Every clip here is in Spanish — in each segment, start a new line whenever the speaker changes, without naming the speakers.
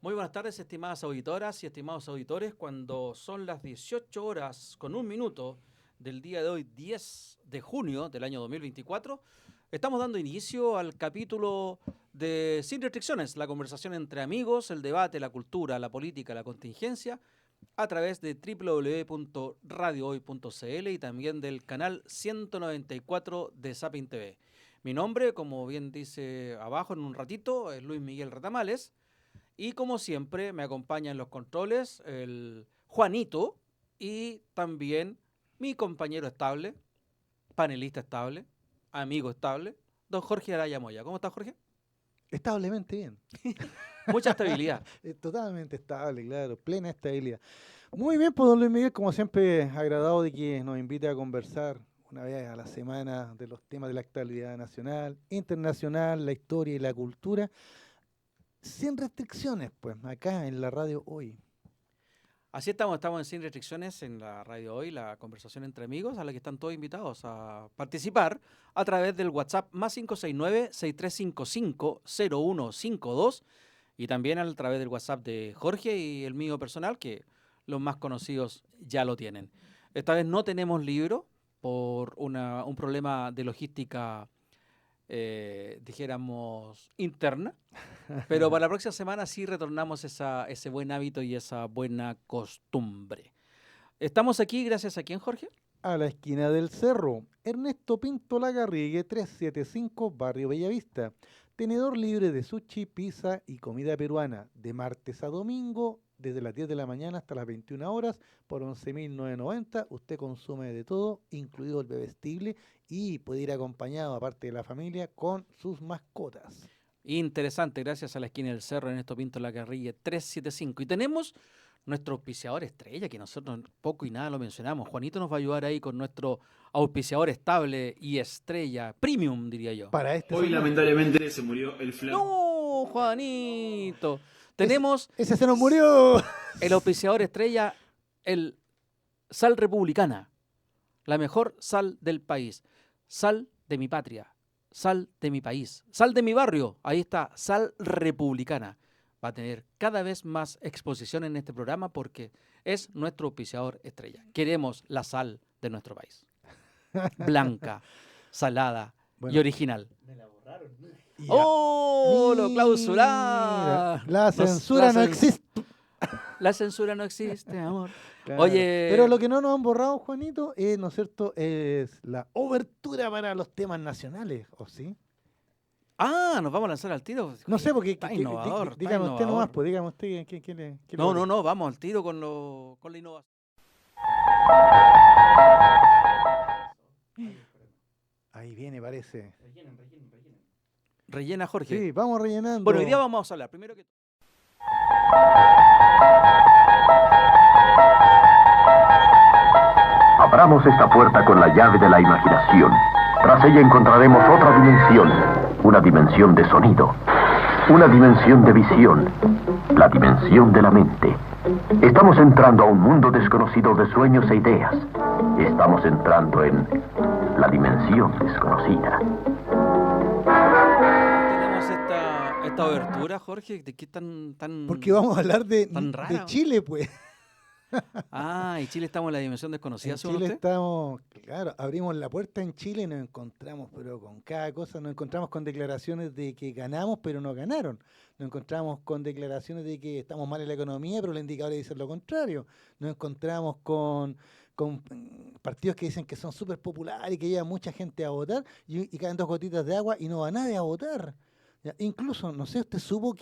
Muy buenas tardes, estimadas auditoras y estimados auditores. Cuando son las 18 horas con un minuto del día de hoy, 10 de junio del año 2024, estamos dando inicio al capítulo de Sin Restricciones, la conversación entre amigos, el debate, la cultura, la política, la contingencia, a través de www.radiohoy.cl y también del canal 194 de Sapin TV. Mi nombre, como bien dice abajo en un ratito, es Luis Miguel Retamales. Y como siempre me acompaña en los controles el Juanito y también mi compañero estable, panelista estable, amigo estable, don Jorge Araya Moya. ¿Cómo estás, Jorge?
Establemente bien.
Mucha estabilidad.
Totalmente estable, claro, plena estabilidad. Muy bien, pues don Luis Miguel, como siempre, agradado de que nos invite a conversar una vez a la semana de los temas de la actualidad nacional, internacional, la historia y la cultura, sin restricciones, pues, acá en la radio hoy.
Así estamos en Sin Restricciones en la radio hoy, la conversación entre amigos, a la que están todos invitados a participar a través del WhatsApp más 569-6355-0152 y también a través del WhatsApp de Jorge y el mío personal, que los más conocidos ya lo tienen. Esta vez no tenemos libro por un problema de logística, dijéramos, interna. Pero para la próxima semana sí retornamos ese buen hábito y esa buena costumbre. Estamos aquí gracias a quién, Jorge.
A la esquina del cerro, Ernesto Pinto Lagarrigue, 375, Barrio Bellavista. Tenedor libre de sushi, pizza y comida peruana, de martes a domingo, desde las 10 de la mañana hasta las 21 horas, por 11.990. Usted consume de todo, incluido el bebestible, y puede ir acompañado, aparte de la familia, con sus mascotas.
Interesante, gracias a la esquina del cerro, Ernesto Pinto Lagarrigue 375. Y tenemos nuestro auspiciador estrella, que nosotros poco y nada lo mencionamos. Juanito nos va a ayudar ahí con nuestro auspiciador estable y estrella, premium, diría yo.
Para este
Hoy
segmento.
lamentablemente se murió el flaco.
¡No, Juanito!
Ese,
Tenemos
ese se nos murió.
el auspiciador estrella, el Sal Republicana, la mejor sal del país, sal de mi patria, sal de mi país, sal de mi barrio. Ahí está, Sal Republicana. Va a tener cada vez más exposición en este programa porque es nuestro auspiciador estrella. Queremos la sal de nuestro país. Blanca, salada y
Bueno,
original.
ya.
¡Oh! Lo
Mira,
clausurar.
la censura no existe.
La censura no existe, amor.
Claro.
Oye.
Pero lo que no nos han borrado, Juanito, es, ¿no es cierto?, es la obertura para los temas nacionales, ¿o sí?
Ah, nos vamos a lanzar al tiro.
No sé, porque
Está innovador, está
dígame usted nomás,
innovador.
pues dígame usted qué le
No,
parece.
vamos al tiro con la innovación.
Ahí viene, parece.
Rellena, Jorge.
Sí, vamos rellenando.
Bueno, hoy día vamos a hablar, primero que todo.
Abramos esta puerta con la llave de la imaginación. Tras ella encontraremos otra dimensión, una dimensión de sonido, una dimensión de visión, la dimensión de la mente. Estamos entrando a un mundo desconocido de sueños e ideas. Estamos entrando en la dimensión desconocida.
Tenemos esta obertura, Jorge, ¿de qué tan
Porque vamos a hablar de
rara?
Chile, pues.
Ah, y Chile estamos en la dimensión desconocida,
En
según
Chile
usted.
estamos, claro, abrimos la puerta en Chile y nos encontramos, pero con cada cosa, nos encontramos con declaraciones de que ganamos, pero no ganaron. Nos encontramos con declaraciones de que estamos mal en la economía, pero los indicadores dicen lo contrario. Nos encontramos con partidos que dicen que son súper populares y que llevan mucha gente a votar y caen dos gotitas de agua y no va nadie a votar. ¿Ya? Incluso, no sé, usted supo,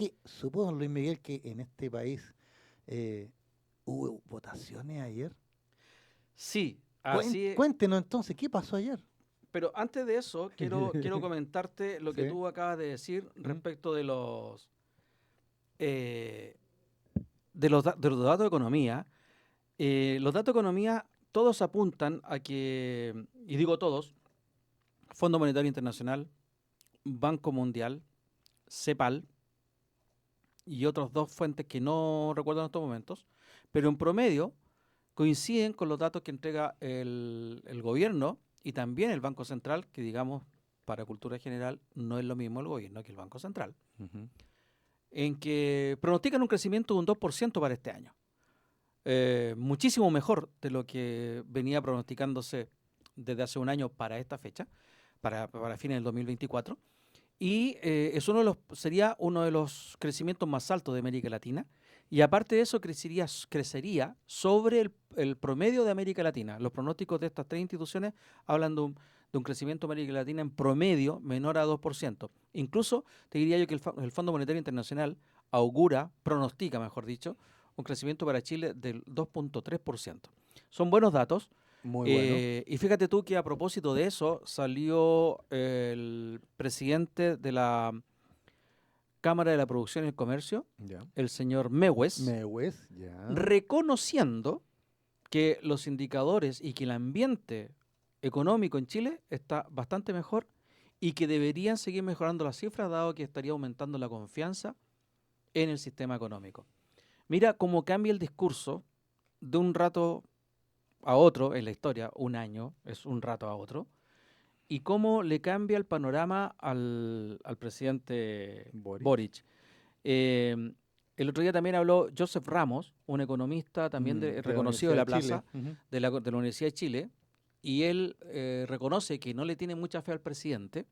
don Luis Miguel, que en este país hubo votaciones ayer.
Sí, así es.
Cuéntenos entonces, ¿qué pasó ayer?
Pero antes de eso, quiero comentarte lo que
Sí.
tú acabas de decir respecto de los de los datos de economía. Los datos de economía, todos apuntan a que, y digo todos, Fondo Monetario Internacional, Banco Mundial, CEPAL y otras dos fuentes que no recuerdo en estos momentos, pero en promedio coinciden con los datos que entrega el gobierno y también el Banco Central, que digamos, para cultura general, no es lo mismo el gobierno que el Banco Central. en que pronostican un crecimiento de un 2% para este año. Muchísimo mejor de lo que venía pronosticándose desde hace un año para esta fecha, para fines del 2024. Y sería uno de los crecimientos más altos de América Latina. Y aparte de eso, crecería sobre el promedio de América Latina. Los pronósticos de estas 3 instituciones hablan de un crecimiento de América Latina en promedio menor a 2%. Incluso te diría yo que el Fondo Monetario Internacional pronostica, mejor dicho, un crecimiento para Chile del 2.3%. Son buenos datos.
Muy bueno.
Y fíjate tú que a propósito de eso salió el presidente de la Cámara de la Producción y el Comercio,
Ya.
el señor Mewes,
Mewes, ya.
reconociendo que los indicadores y que el ambiente económico en Chile está bastante mejor y que deberían seguir mejorando las cifras, dado que estaría aumentando la confianza en el sistema económico. Mira cómo cambia el discurso de un rato a otro en la historia. Un año es un rato a otro, y cómo le cambia el panorama al presidente Boric. El otro día también habló Joseph Ramos, un economista también reconocido de la plaza, de la Universidad de Chile, y él reconoce que no le tiene mucha fe al presidente,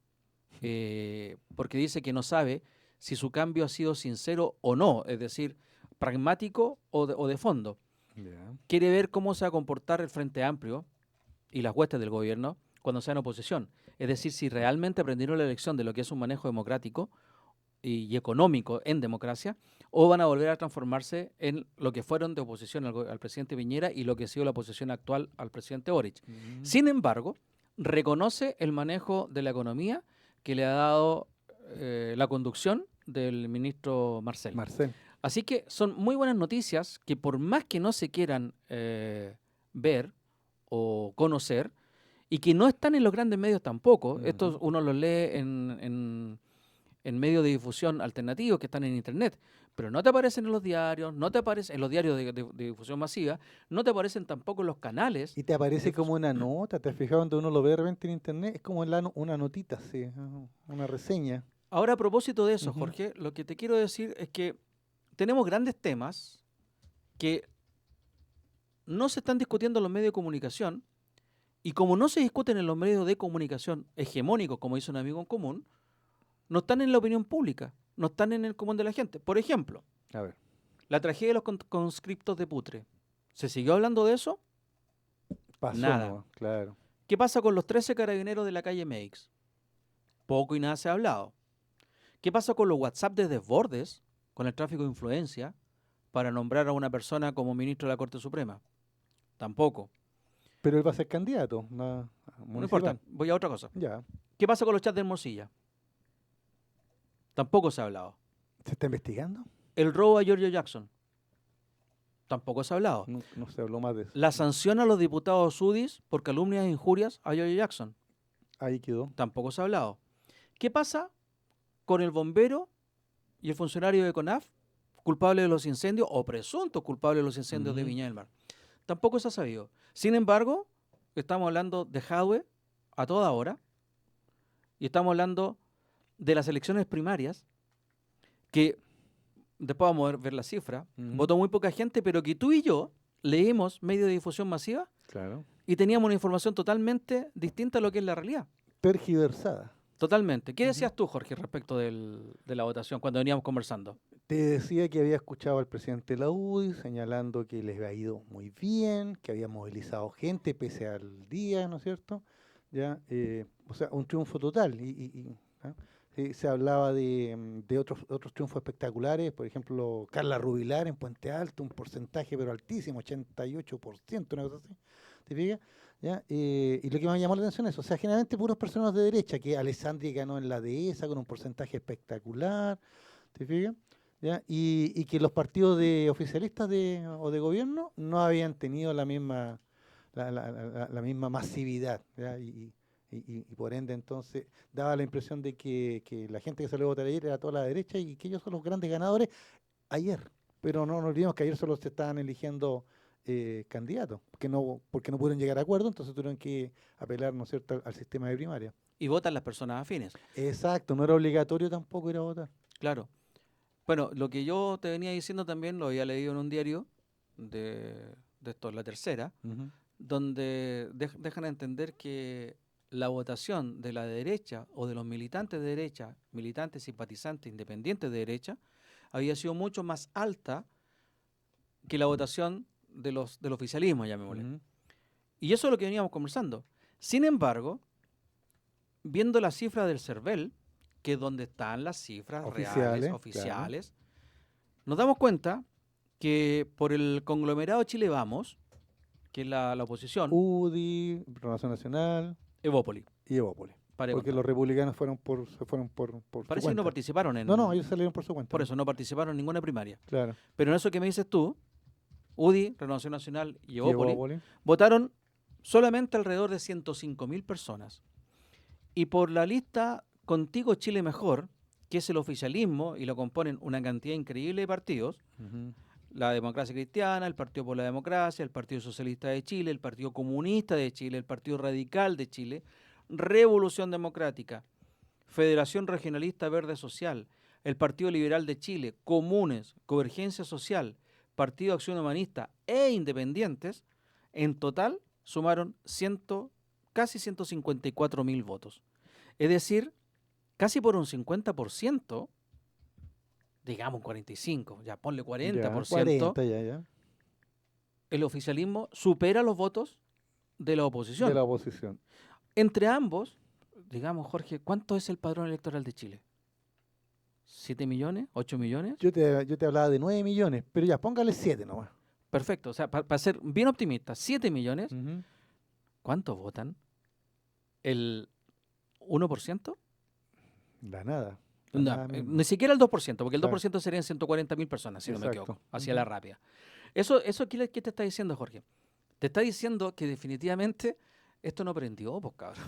porque dice que no sabe si su cambio ha sido sincero o no, es decir, pragmático o de fondo.
Ya.
Quiere ver cómo se va a comportar el Frente Amplio y las huestes del gobierno cuando sean oposición. Es decir, si realmente aprendieron la lección de lo que es un manejo democrático y económico en democracia, o van a volver a transformarse en lo que fueron de oposición al presidente Piñera y lo que ha sido la oposición actual al presidente Boric. Sin embargo, reconoce el manejo de la economía que le ha dado la conducción del ministro Marcel. Así que son muy buenas noticias que, por más que no se quieran ver o conocer, y que no están en los grandes medios tampoco, estos uno los lee en medios de difusión alternativos que están en internet, pero no te aparecen en los diarios, no te aparecen en los diarios de difusión masiva, no te aparecen tampoco en los canales.
Y te aparece como una nota, ¿te has fijado? Cuando uno lo ve de repente en internet, es como una notita, sí, una reseña.
Ahora, a propósito de eso, Jorge, lo que te quiero decir es que tenemos grandes temas que no se están discutiendo en los medios de comunicación, y como no se discuten en los medios de comunicación hegemónicos, como dice un amigo en común, no están en la opinión pública, no están en el común de la gente. Por ejemplo,
A ver.
la tragedia de los conscriptos de Putre. ¿Se siguió hablando de eso?
Pasó,
Nada.
¿no? Claro.
¿Qué pasa con los 13 carabineros de la calle Meix? Poco y nada se ha hablado. ¿Qué pasa con los WhatsApp de desbordes, con el tráfico de influencia, para nombrar a una persona como ministro de la Corte Suprema? Tampoco.
Pero él va a ser candidato.
No importa, voy a otra cosa.
Ya.
¿Qué pasa con los chats de Hermosilla? Tampoco se ha hablado.
¿Se está investigando?
El robo a Giorgio Jackson. Tampoco se ha hablado.
No se habló más de eso.
La sanción a los diputados UDIs por calumnias e injurias a Giorgio Jackson.
Ahí quedó.
Tampoco se ha hablado. ¿Qué pasa con el bombero y el funcionario de CONAF culpable de los incendios o presuntos culpables de los incendios de Viña del Mar? Tampoco se ha sabido. Sin embargo, estamos hablando de Jadwe a toda hora, y estamos hablando de las elecciones primarias, que después vamos a ver la cifra, votó muy poca gente, pero que tú y yo leímos medios de difusión masiva
Claro.
y teníamos una información totalmente distinta a lo que es la realidad.
Tergiversada.
Totalmente. ¿Qué decías tú, Jorge, respecto de la votación cuando veníamos conversando?
Te decía que había escuchado al presidente de la UDI señalando que les había ido muy bien, que había movilizado gente pese al día, ¿no es cierto? Ya, o sea, un triunfo total. ¿Ah? Se hablaba de otros triunfos espectaculares, por ejemplo, Carla Rubilar en Puente Alto, un porcentaje pero altísimo, 88%, una cosa así. ¿Te fijas? ¿Ya? Y lo que me llamó la atención es, o sea, generalmente puros personas de derecha, que Alessandri ganó en la dehesa con un porcentaje espectacular, ¿te fijas? ¿Ya? Y que los partidos de oficialistas o de gobierno no habían tenido la misma masividad, ¿ya? Y por ende entonces daba la impresión de que la gente que salió a votar ayer era toda la derecha y que ellos son los grandes ganadores ayer. Pero no nos olvidemos que ayer solo se estaban eligiendo candidatos, porque no pudieron llegar a acuerdo, entonces tuvieron que apelar, ¿no es cierto?, al sistema de primaria.
Y votan las personas afines.
Exacto, no era obligatorio tampoco ir a votar.
Claro. Bueno, lo que yo te venía diciendo también lo había leído en un diario de esto, La Tercera,
Ujú.
donde dejan a entender que la votación de la derecha o de los militantes de derecha, militantes, simpatizantes, independientes de derecha, había sido mucho más alta que la votación del oficialismo, llamémosle.
Ujú.
Y eso es lo que veníamos conversando. Sin embargo, viendo las cifras del CERVEL, que es donde están las cifras reales,
Claro.
oficiales, nos damos cuenta que por el conglomerado Chile Vamos, que es la oposición,
UDI, Renovación Nacional
Evópoli,
y Evópolis.
para de
Porque
contar.
los republicanos se fueron por su
Parece que no
cuenta.
participaron en...
No, ellos salieron por su cuenta.
Por eso, no participaron en ninguna primaria.
Claro.
Pero en eso que me dices tú, UDI, Renovación Nacional y
Y
Evópoli,
Evópolis.
votaron solamente alrededor de 105.000 personas. Y por la lista Contigo Chile Mejor, que es el oficialismo, y lo componen una cantidad increíble de partidos,
Ujú.
la Democracia Cristiana, el Partido por la Democracia, el Partido Socialista de Chile, el Partido Comunista de Chile, el Partido Radical de Chile, Revolución Democrática, Federación Regionalista Verde Social, el Partido Liberal de Chile, Comunes, Convergencia Social, Partido Acción Humanista e Independientes, en total sumaron casi 154.000 votos. Es decir, casi por un 50%, digamos un 45%, ya ponle 40%,
Ya, 40 ya.
el oficialismo supera los votos de la oposición.
De la oposición.
Entre ambos, digamos, Jorge, ¿cuánto es el padrón electoral de Chile? ¿7 millones? ¿8 millones?
Yo te hablaba de 9 millones, pero ya, póngale 7 nomás.
Perfecto, o sea, para ser bien optimista, 7 millones,
Ujú.
¿cuántos votan? ¿El 1%?
La nada.
No,
Nada mismo.
ni siquiera el 2%, porque el
Claro.
2% serían 140.000 personas, si no me
Exacto.
equivoco, hacia
Ujú.
la rápida. ¿Eso qué te está diciendo, Jorge? Te está diciendo que definitivamente esto no prendió, pues cabrón.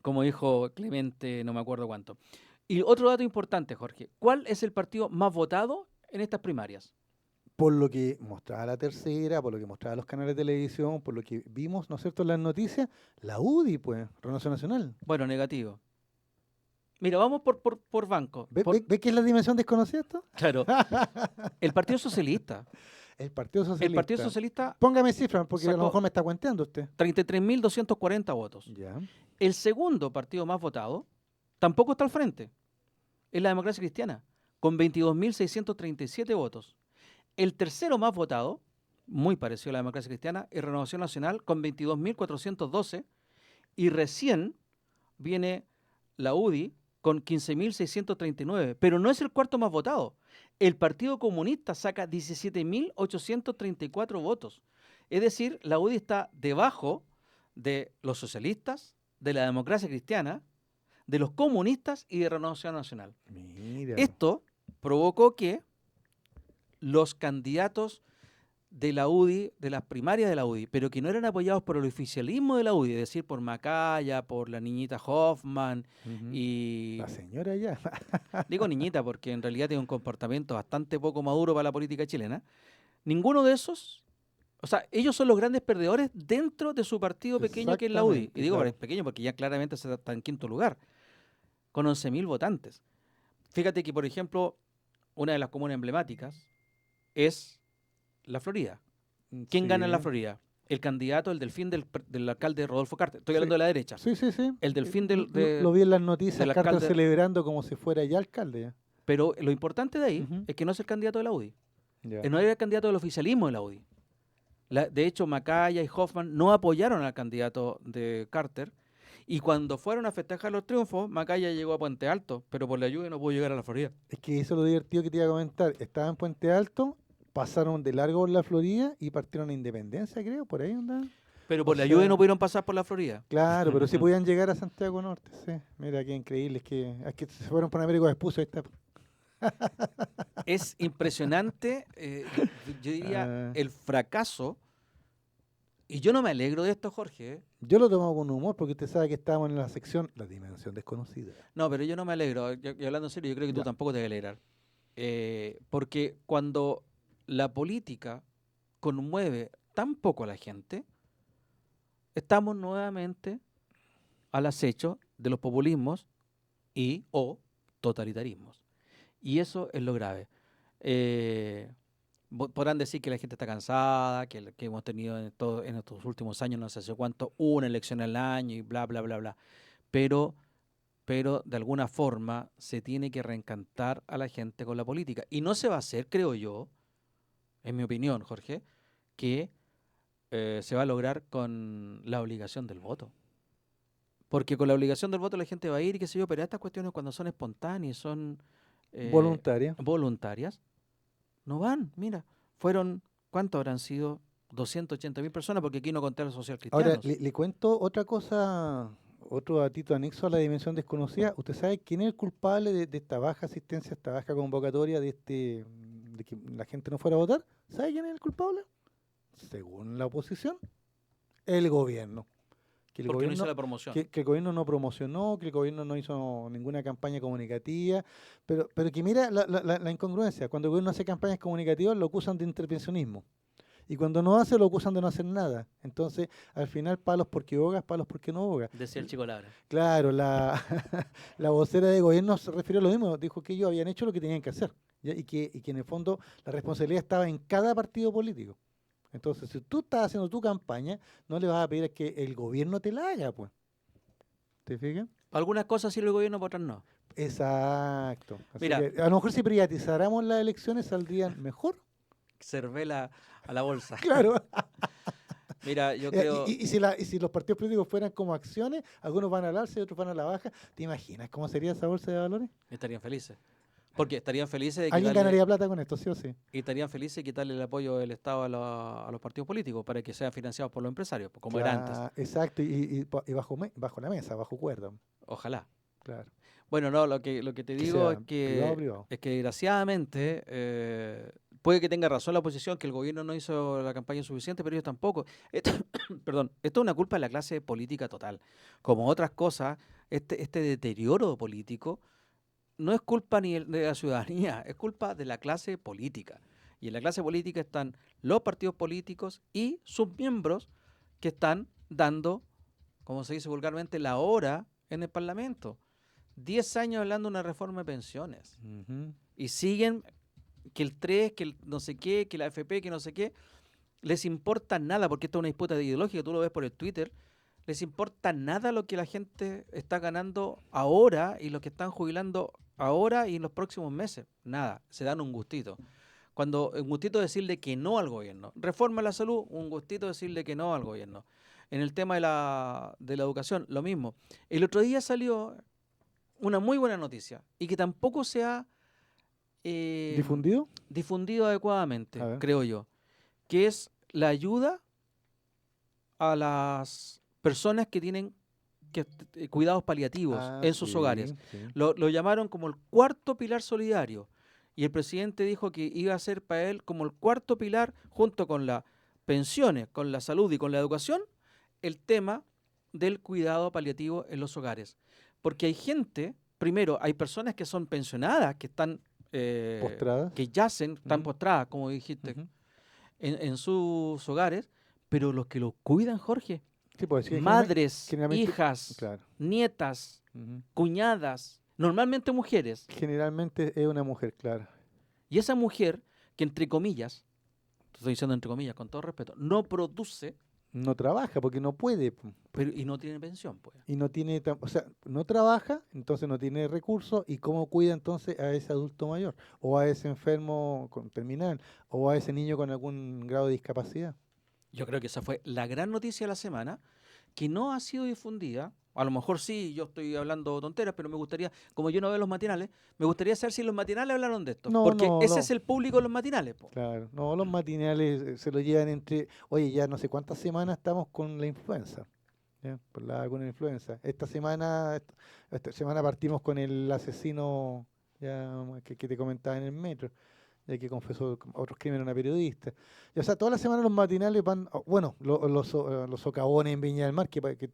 como dijo Clemente, no me acuerdo cuánto. Y otro dato importante, Jorge. ¿Cuál es el partido más votado en estas primarias?
Por lo que mostraba La Tercera, por lo que mostraba los canales de televisión, por lo que vimos, ¿no es cierto?, en las noticias, la UDI, pues, Renovación Nacional.
Bueno, negativo. Mira, vamos por banco.
¿Ve que es la dimensión desconocida esto?
Claro. El Partido Socialista.
El Partido Socialista.
El Partido Socialista,
Póngame cifras, porque a lo
sacó-
mejor me está cuenteando usted.
33.240 votos.
Ya.
El segundo partido más votado tampoco está al frente. Es la Democracia Cristiana, con 22.637 votos. El tercero más votado, muy parecido a la Democracia Cristiana, es Renovación Nacional, con 22.412. Y recién viene la UDI, con 15.639. Pero no es el cuarto más votado. El Partido Comunista saca 17.834 votos. Es decir, la UDI está debajo de los socialistas, de la Democracia Cristiana, de los comunistas y de Renovación Nacional.
Mira.
Esto provocó que los candidatos de la UDI, de las primarias de la UDI, pero que no eran apoyados por el oficialismo de la UDI, es decir, por Macaya, por la niñita Hoffman
Ujú.
y...
La señora ya.
Digo niñita porque en realidad tiene un comportamiento bastante poco maduro para la política chilena. Ninguno de esos, o sea, ellos son los grandes perdedores dentro de su partido pequeño que es la UDI.
Exactamente,
Y digo
claro.
pequeño porque ya claramente está en quinto lugar, con 11.000 votantes. Fíjate que, por ejemplo, una de las comunas emblemáticas es la Florida. ¿Quién gana en la
Sí.
Florida? El candidato, el delfín del alcalde Rodolfo Carter. Estoy
Sí.
hablando de la derecha.
Sí.
El delfín del-
Lo-
de-
lo vi en las noticias,
del
Carter
alcalde-
celebrando como si fuera ya alcalde. Ya.
Pero lo importante de ahí
Ujú.
es que no es el candidato de la UDI.
Ya.
No era el candidato del oficialismo de la UDI. De hecho, Macaya y Hoffman no apoyaron al candidato de Carter. Y cuando fueron a festejar los triunfos, Macaya llegó a Puente Alto, pero por la lluvia no pudo llegar a la Florida.
Es que eso es lo divertido que te iba a comentar. Estaba en Puente Alto, pasaron de largo por la Florida y partieron a Independencia, creo, por ahí andaban.
Pero por
O
la
sea-
lluvia no pudieron pasar por la Florida.
Claro, pero sí podían llegar a Santiago Norte, sí. Mira qué increíble, es que se fueron por Américo Vespucio, ahí está.
Es impresionante, yo diría,
Ah.
el fracaso. Y yo no me alegro de esto, Jorge.
Yo lo tomo con humor porque usted sabe que estábamos en la sección La Dimensión Desconocida.
No, pero yo no me alegro. Y hablando en serio, yo creo que tú
Ya.
tampoco te vas a alegrar. Porque cuando la política conmueve tan poco a la gente, estamos nuevamente al acecho de los populismos y o totalitarismos. Y eso es lo grave. Podrán decir que la gente está cansada, que hemos tenido en estos últimos años, no sé hace cuánto, una elección al año y bla, bla, bla, bla. Pero de alguna forma se tiene que reencantar a la gente con la política. Y no se va a hacer, creo yo, en mi opinión, Jorge, que se va a lograr con la obligación del voto. Porque con la obligación del voto la gente va a ir y qué sé yo, pero estas cuestiones cuando son espontáneas, son
Voluntaria.
voluntarias, no van. Mira, ¿cuántos habrán sido? 280.000 personas, porque aquí no conté a los
Ahora,
socialcristianos.
le cuento otra cosa, otro datito anexo a la dimensión desconocida. ¿Usted sabe quién es el culpable de esta baja asistencia, esta baja convocatoria, de que la gente no fuera a votar? ¿Sabe quién es el culpable? Según la oposición, el gobierno. Que el
Porque no hizo
gobierno,
la promoción.
que el gobierno no promocionó, que el gobierno no hizo ninguna campaña comunicativa, pero que mira la incongruencia. Cuando el gobierno hace campañas comunicativas lo acusan de intervencionismo. Y cuando no hace, lo acusan de no hacer nada. Entonces, al final, palos porque bogas, palos porque no bogas.
Decía el chico Labra.
Claro, la vocera de gobierno se refirió a lo mismo, dijo que ellos habían hecho lo que tenían que hacer, ¿ya? Y que en el fondo la responsabilidad estaba en cada partido político. Entonces, si tú estás haciendo tu campaña, no le vas a pedir a que el gobierno te la haga, pues. ¿Te fijas?
Algunas cosas sirve el gobierno, para otras no.
Exacto. Así
Mira.
que a lo mejor si privatizáramos las elecciones saldrían mejor.
Cervela a la bolsa.
Claro.
Mira, yo creo...
Y si los partidos políticos fueran como acciones, algunos van al alza y otros van a la baja, ¿te imaginas cómo sería esa bolsa de valores?
Estarían felices. Porque estarían felices de
Alguien
quitarle,
ganaría plata con esto, sí o sí.
y estarían felices de quitarle el apoyo del Estado a los partidos políticos para que sean financiados por los empresarios, como era antes.
Exacto, y bajo la mesa, bajo cuerda.
Ojalá.
Claro.
Bueno, no, lo que te digo
sea privado.
es que desgraciadamente puede que tenga razón la oposición, que el gobierno no hizo la campaña suficiente, pero ellos tampoco. Perdón, esto es una culpa de la clase política total. Como otras cosas, este deterioro político no es culpa ni de la ciudadanía, es culpa de la clase política. Y en la clase política están los partidos políticos y sus miembros que están dando, como se dice vulgarmente, la hora en el Parlamento. 10 años hablando de una reforma de pensiones.
Ujú.
Y siguen que el 3, que el no sé qué, que la AFP, que no sé qué. Les importa nada, porque esto es una disputa ideológica, tú lo ves por el Twitter. Les importa nada lo que la gente está ganando ahora y lo que están jubilando ahora y en los próximos meses. Nada, se dan un gustito. Cuando un gustito decirle que no al gobierno. Reforma la salud, un gustito decirle que no al gobierno. En el tema de la educación, lo mismo. El otro día salió una muy buena noticia y que tampoco se ha
¿Difundido?
difundido adecuadamente,
A ver.
creo yo, que es la ayuda a las personas que tienen cuidados paliativos en sus hogares.
Sí.
Lo llamaron como el cuarto pilar solidario y el presidente dijo que iba a ser para él como el cuarto pilar, junto con las pensiones, con la salud y con la educación, el tema del cuidado paliativo en los hogares. Porque hay gente, primero, hay personas que son pensionadas, que están
Postradas.
que yacen, están
Ujú.
postradas, como dijiste,
Ujú.
en sus hogares, pero los que los cuidan, Jorge,
Sí, pues, sí,
madres,
generalmente-
hijas,
Claro.
nietas,
Ujú.
cuñadas, normalmente mujeres.
Generalmente es una mujer, claro.
Y esa mujer, que entre comillas, estoy diciendo entre comillas con todo respeto, no produce
No trabaja porque no puede.
y no tiene pensión, pues.
Y no tiene, o sea, no trabaja, entonces no tiene recursos, y cómo cuida entonces a ese adulto mayor, o a ese enfermo terminal, o a ese niño con algún grado de discapacidad.
Yo creo que esa fue la gran noticia de la semana, que no ha sido difundida. A lo mejor sí, yo estoy hablando tonteras, pero me gustaría, como yo no veo los matinales, me gustaría saber si los matinales hablaron de esto.
No,
porque
no,
ese
no.
es el público de los matinales, po.
Claro, no, los matinales se lo llevan entre, oye, ya no sé cuántas semanas estamos con la influenza, ¿ya? Por la vacuna de influenza. Esta semana partimos con el asesino ya, que te comentaba en el metro, ya que confesó otros crímenes a una periodista. Y, o sea, toda la semana los matinales van, bueno, los socavones en Viña del Mar, que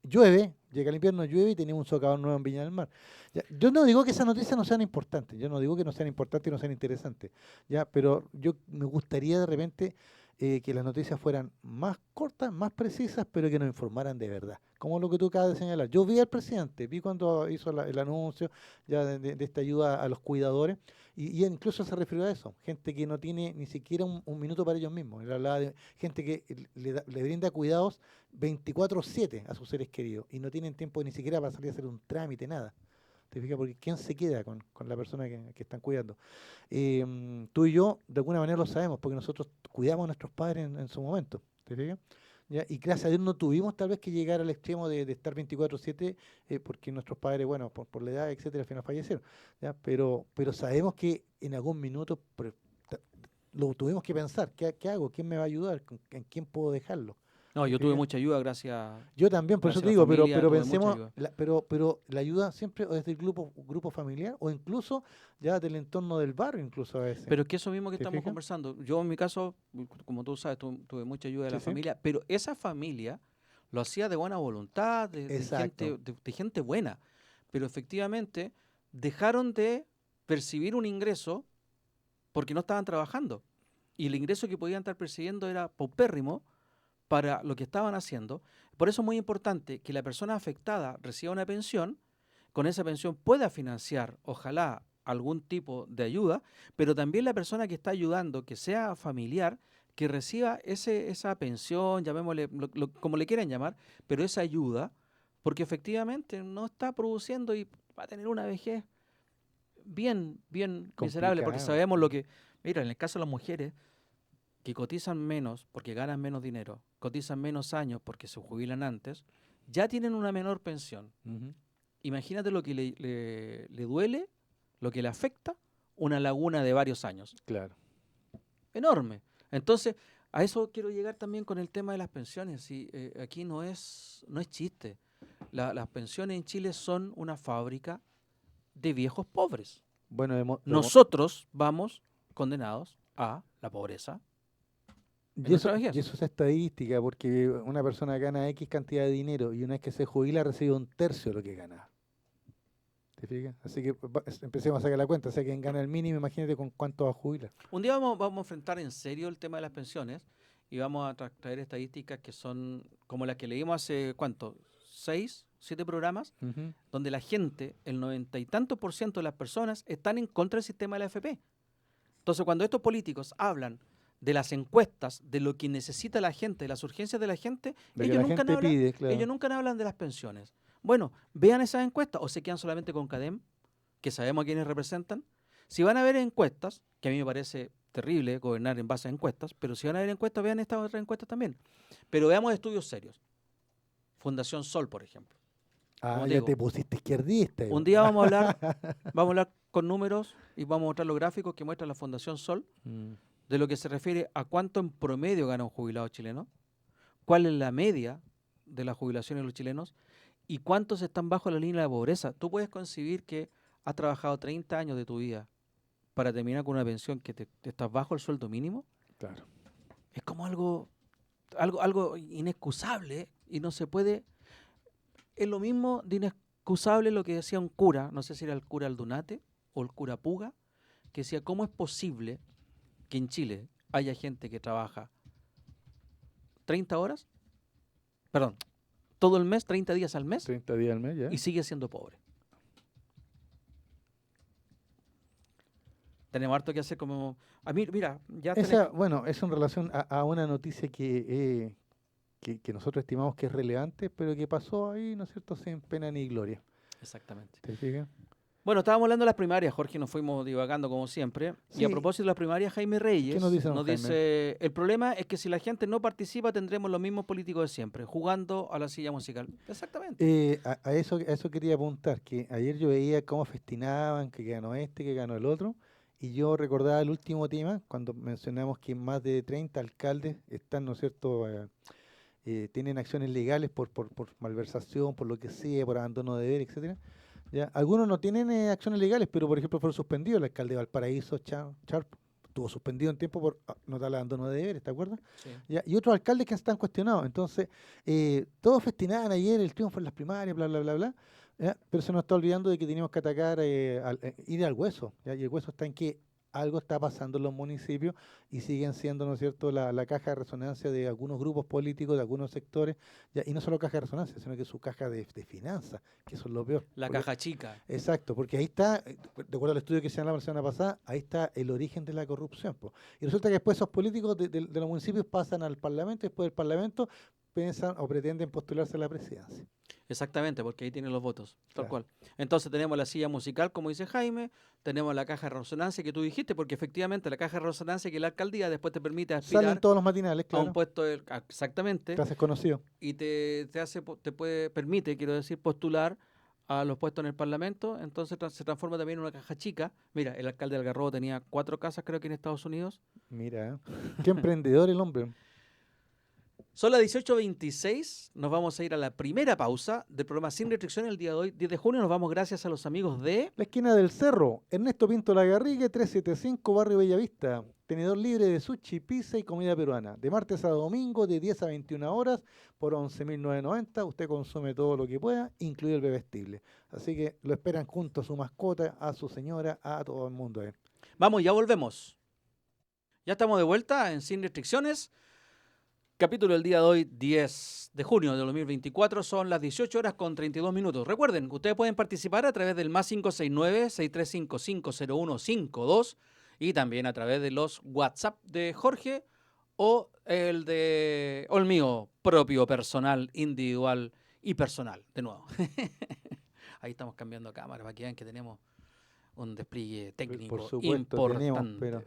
llueve, llega el invierno, llueve y tenemos un socavón nuevo en Viña del Mar. Ya, yo no digo que esas noticias no sean importantes, yo no digo que no sean importantes y no sean interesantes, ya, pero yo me gustaría de repente que las noticias fueran más cortas, más precisas, pero que nos informaran de verdad. Como lo que tú acabas de señalar. Yo vi al presidente, vi cuando hizo el anuncio ya de esta ayuda a los cuidadores, y incluso se refirió a eso, gente que no tiene ni siquiera un minuto para ellos mismos. Él hablaba de gente que le brinda cuidados 24/7 a sus seres queridos y no tienen tiempo ni siquiera para salir a hacer un trámite, nada. ¿Te fijas? Porque ¿quién se queda con la persona que están cuidando? Tú y yo, de alguna manera lo sabemos, porque nosotros cuidamos a nuestros padres en su momento. ¿Te fijas? ¿Ya? Y gracias a Dios no tuvimos tal vez que llegar al extremo de estar 24/7, porque nuestros padres, bueno, por la edad, etcétera, al final fallecieron. ¿Ya? Pero sabemos que en algún minuto lo tuvimos que pensar. ¿Qué hago? ¿Quién me va a ayudar? ¿En quién puedo dejarlo?
No, yo
¿Te
tuve
fijas?
mucha ayuda gracias.
Yo también, por eso te
Gracias a la
digo, pero
familia, tuve mucha
pensemos,
ayuda.
pero la ayuda siempre o desde el grupo familiar o incluso ya del entorno del barrio, incluso a veces.
Pero es que eso mismo que
¿Te
estamos
fijas?
conversando. Yo en mi caso, como tú sabes, tuve mucha ayuda de
Sí,
la
sí.
familia, pero esa familia lo hacía de buena voluntad, de
Exacto.
gente, de gente buena. Pero efectivamente dejaron de percibir un ingreso porque no estaban trabajando. Y el ingreso que podían estar percibiendo era paupérrimo para lo que estaban haciendo. Por eso es muy importante que la persona afectada reciba una pensión, con esa pensión pueda financiar, ojalá, algún tipo de ayuda, pero también la persona que está ayudando, que sea familiar, que reciba esa pensión, llamémosle como le quieran llamar, pero esa ayuda, porque efectivamente no está produciendo y va a tener una vejez bien miserable, porque
Complicado.
sabemos lo que, mira, en el caso de las mujeres, que cotizan menos porque ganan menos dinero, cotizan menos años porque se jubilan antes, ya tienen una menor pensión.
Ujú.
Imagínate lo que le duele, lo que le afecta una laguna de varios años.
Claro.
Enorme. Entonces, a eso quiero llegar también con el tema de las pensiones. Y, aquí no es chiste. Las pensiones en Chile son una fábrica de viejos pobres.
Bueno,
Nosotros vamos condenados a la pobreza.
y
nuestra
eso,
vejez.
y eso es estadística, porque una persona gana X cantidad de dinero y una vez que se jubila recibe un tercio de lo que gana. ¿Te fijas? Así que empecemos a sacar la cuenta. O sea, quien gana el mínimo, imagínate con cuánto va a jubilar.
Un día vamos a enfrentar en serio el tema de las pensiones y vamos a traer estadísticas que son como las que leímos hace, ¿cuánto? 6, 7 programas,
Ujú.
donde la gente, el 90 y tanto por ciento de las personas están en contra del sistema de la AFP. Entonces, cuando estos políticos hablan de las encuestas, de lo que necesita la gente, de las urgencias de la gente,
Lo que la gente pide, claro.
ellos nunca hablan de las pensiones. Bueno, vean esas encuestas o se quedan solamente con CADEM, que sabemos a quiénes representan. Si van a ver encuestas, que a mí me parece terrible gobernar en base a encuestas, pero si van a ver encuestas, vean estas otras encuestas también. Pero veamos estudios serios. Fundación Sol, por ejemplo.
Ah,
como te
ya
digo,
te pusiste izquierdista.
Un día vamos a hablar con números y vamos a mostrar los gráficos que muestra la Fundación Sol de lo que se refiere a cuánto en promedio gana un jubilado chileno, cuál es la media de las jubilaciones de los chilenos y cuántos están bajo la línea de la pobreza. Tú puedes concebir que has trabajado 30 años de tu vida para terminar con una pensión que te estás bajo el sueldo mínimo.
Claro.
Es como algo inexcusable y no se puede. Es lo mismo de inexcusable lo que decía un cura, no sé si era el cura Aldunate o el cura Puga, que decía, ¿cómo es posible que en Chile haya gente que trabaja 30 horas? Perdón, todo el mes, 30 días al mes,
30 días al mes, ya.
y sigue siendo pobre. Tenemos harto que hacer como. A mí, mira, ya
Bueno, es en relación a una noticia que nosotros estimamos que es relevante, pero que pasó ahí, ¿no es cierto?, sin pena ni gloria.
Exactamente.
¿Te fijas?
Bueno, estábamos hablando de las primarias, Jorge, nos fuimos divagando como siempre. Y
Sí.
a propósito de las primarias, Jaime Reyes
¿Qué nos dice don Jaime?
dice, el problema es que si la gente no participa tendremos los mismos políticos de siempre, jugando a la silla musical. Exactamente.
A eso quería apuntar, que ayer yo veía cómo festinaban, que ganó este, que ganó el otro, y yo recordaba el último tema, cuando mencionamos que más de 30 alcaldes están, ¿no es cierto?, tienen acciones legales por malversación, por lo que sea, por abandono de deber, etcétera. ¿Ya? Algunos no tienen acciones legales, pero por ejemplo fueron suspendidos. El alcalde de Valparaíso, Sharp, estuvo suspendido en tiempo por notable abandono de deberes, ¿te acuerdas?
Sí.
¿Ya? Y otros alcaldes que están cuestionados. Entonces, todos festinaban ayer el triunfo en las primarias, bla, bla, bla, bla. ¿Ya? Pero se nos está olvidando de que teníamos que atacar, ir al hueso. ¿Ya? Y el hueso está en que algo está pasando en los municipios y siguen siendo, ¿no es cierto?, la caja de resonancia de algunos grupos políticos, de algunos sectores, ya, y no solo caja de resonancia, sino que su caja de finanzas, que eso es lo peor.
La
Porque-
caja chica.
Exacto, porque ahí está, de acuerdo al estudio que se dio la semana pasada, ahí está el origen de la corrupción, po. Y resulta que después esos políticos de los municipios pasan al Parlamento y después del Parlamento piensan o pretenden postularse a la presidencia.
Exactamente, porque ahí tienen los votos, tal
Claro.
cual. Entonces tenemos la silla musical, como dice Jaime, tenemos la caja de resonancia que tú dijiste, porque efectivamente la caja de resonancia que la alcaldía después te permite
Salen
aspirar
todos los matinales,
a
claro,
un puesto exactamente,
te haces conocido.
y permite, quiero decir, postular a los puestos en el Parlamento, entonces se transforma también en una caja chica. Mira, el alcalde de Algarrobo tenía 4 casas, creo que en Estados Unidos.
Mira, qué emprendedor el hombre.
Son las 18:26, nos vamos a ir a la primera pausa del programa Sin Restricciones el día de hoy, 10 de junio. Nos vamos gracias a los amigos de...
La esquina del Cerro, Ernesto Pinto Lagarrigue, 375, Barrio Bellavista. Tenedor libre de sushi, pizza y comida peruana. De martes a domingo, de 10 a 21 horas, por 11.990. Usted consume todo lo que pueda, incluido el bebestible. Así que lo esperan junto a su mascota, a su señora, a todo el mundo.
Vamos, ya volvemos. Ya estamos de vuelta en Sin Restricciones. Capítulo del día de hoy, 10 de junio de 2024, son las 18 horas con 32 minutos. Recuerden que ustedes pueden participar a través del más 569-635-50152 y también a través de los WhatsApp de Jorge o el mío propio, personal, individual y personal, de nuevo. Ahí estamos cambiando cámara para que vean que tenemos un despliegue técnico
Por supuesto,
importante.
tenemos, pero...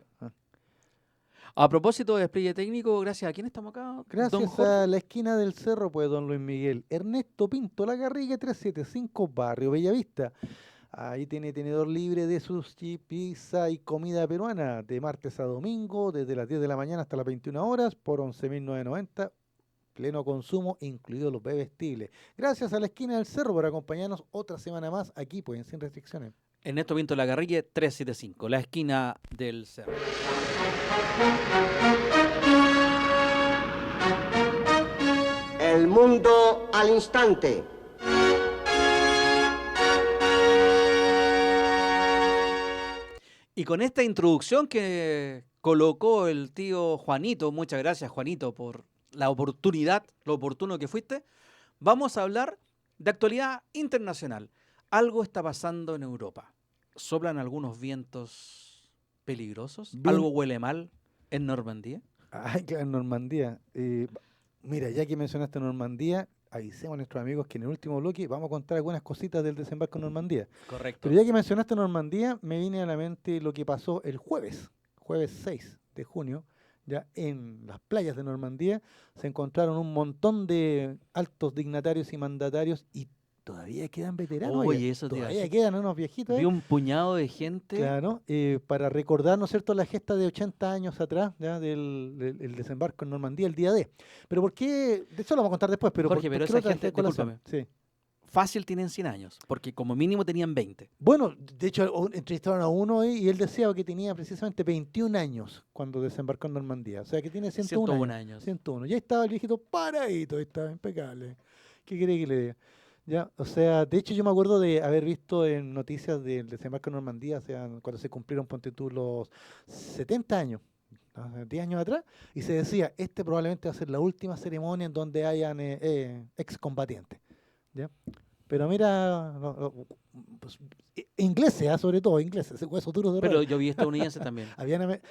A propósito de despliegue técnico, gracias a quién estamos acá. Don
Gracias
Jorge.
a la esquina del Cerro, pues, don Luis Miguel. Ernesto Pinto Lagarrigue, 375, Barrio Bellavista. Ahí tiene tenedor libre de sushi, pizza y comida peruana, de martes a domingo, desde las 10 de la mañana hasta las 21 horas, por 11.990, pleno consumo, incluidos los bebestibles. Gracias a la esquina del Cerro por acompañarnos otra semana más aquí, pues, en Sin Restricciones.
Ernesto Pinto Lagarrigue, 375, la esquina del cerro.
El mundo al instante.
Y con esta introducción que colocó el tío Juanito, muchas gracias Juanito por la oportunidad, lo oportuno que fuiste, vamos a hablar de actualidad internacional. Algo está pasando en Europa. Soplan algunos vientos peligrosos.
Bien.
Algo huele mal en Normandía.
Ay, claro, Normandía. Mira, ya que mencionaste Normandía, avisemos a nuestros amigos que en el último bloque vamos a contar algunas cositas del desembarco en Normandía.
Correcto.
Pero ya que mencionaste Normandía, me viene a la mente lo que pasó el jueves 6 de junio, ya en las playas de Normandía, se encontraron un montón de altos dignatarios y mandatarios y todavía quedan veteranos.
Oye,
oiga,
eso te iba a
todavía
decir.
quedan unos viejitos ahí.
Vi un puñado de gente.
Claro, para recordar, ¿no es cierto?, la gesta de 80 años atrás, ya, el desembarco en Normandía, el día D. Pero ¿por qué? De eso lo vamos a contar después, pero
Jorge,
¿por
pero
qué
esa
lo traje
gente,
a colación? Sí.
Fácil tienen 100 años, porque como mínimo tenían 20.
Bueno, de hecho, entrevistaron a uno ahí y él decía que tenía precisamente 21 años cuando desembarcó en Normandía. O sea, que tiene 101
101
años.
años.
101. Ya estaba el viejito paradito, ahí estaba impecable. ¿Qué quiere que le diga? Ya, o sea, de hecho yo me acuerdo de haber visto en noticias del desembarco en Normandía, o sea, cuando se cumplieron, ponte tú, los 70 años, ¿no? 10 años atrás, y se decía, este probablemente va a ser la última ceremonia en donde hayan excombatientes. ¿Ya? Pero mira, pues, ingleses, sobre todo, ingleses, huesos duros de
Pero
roer.
yo vi estadounidenses también.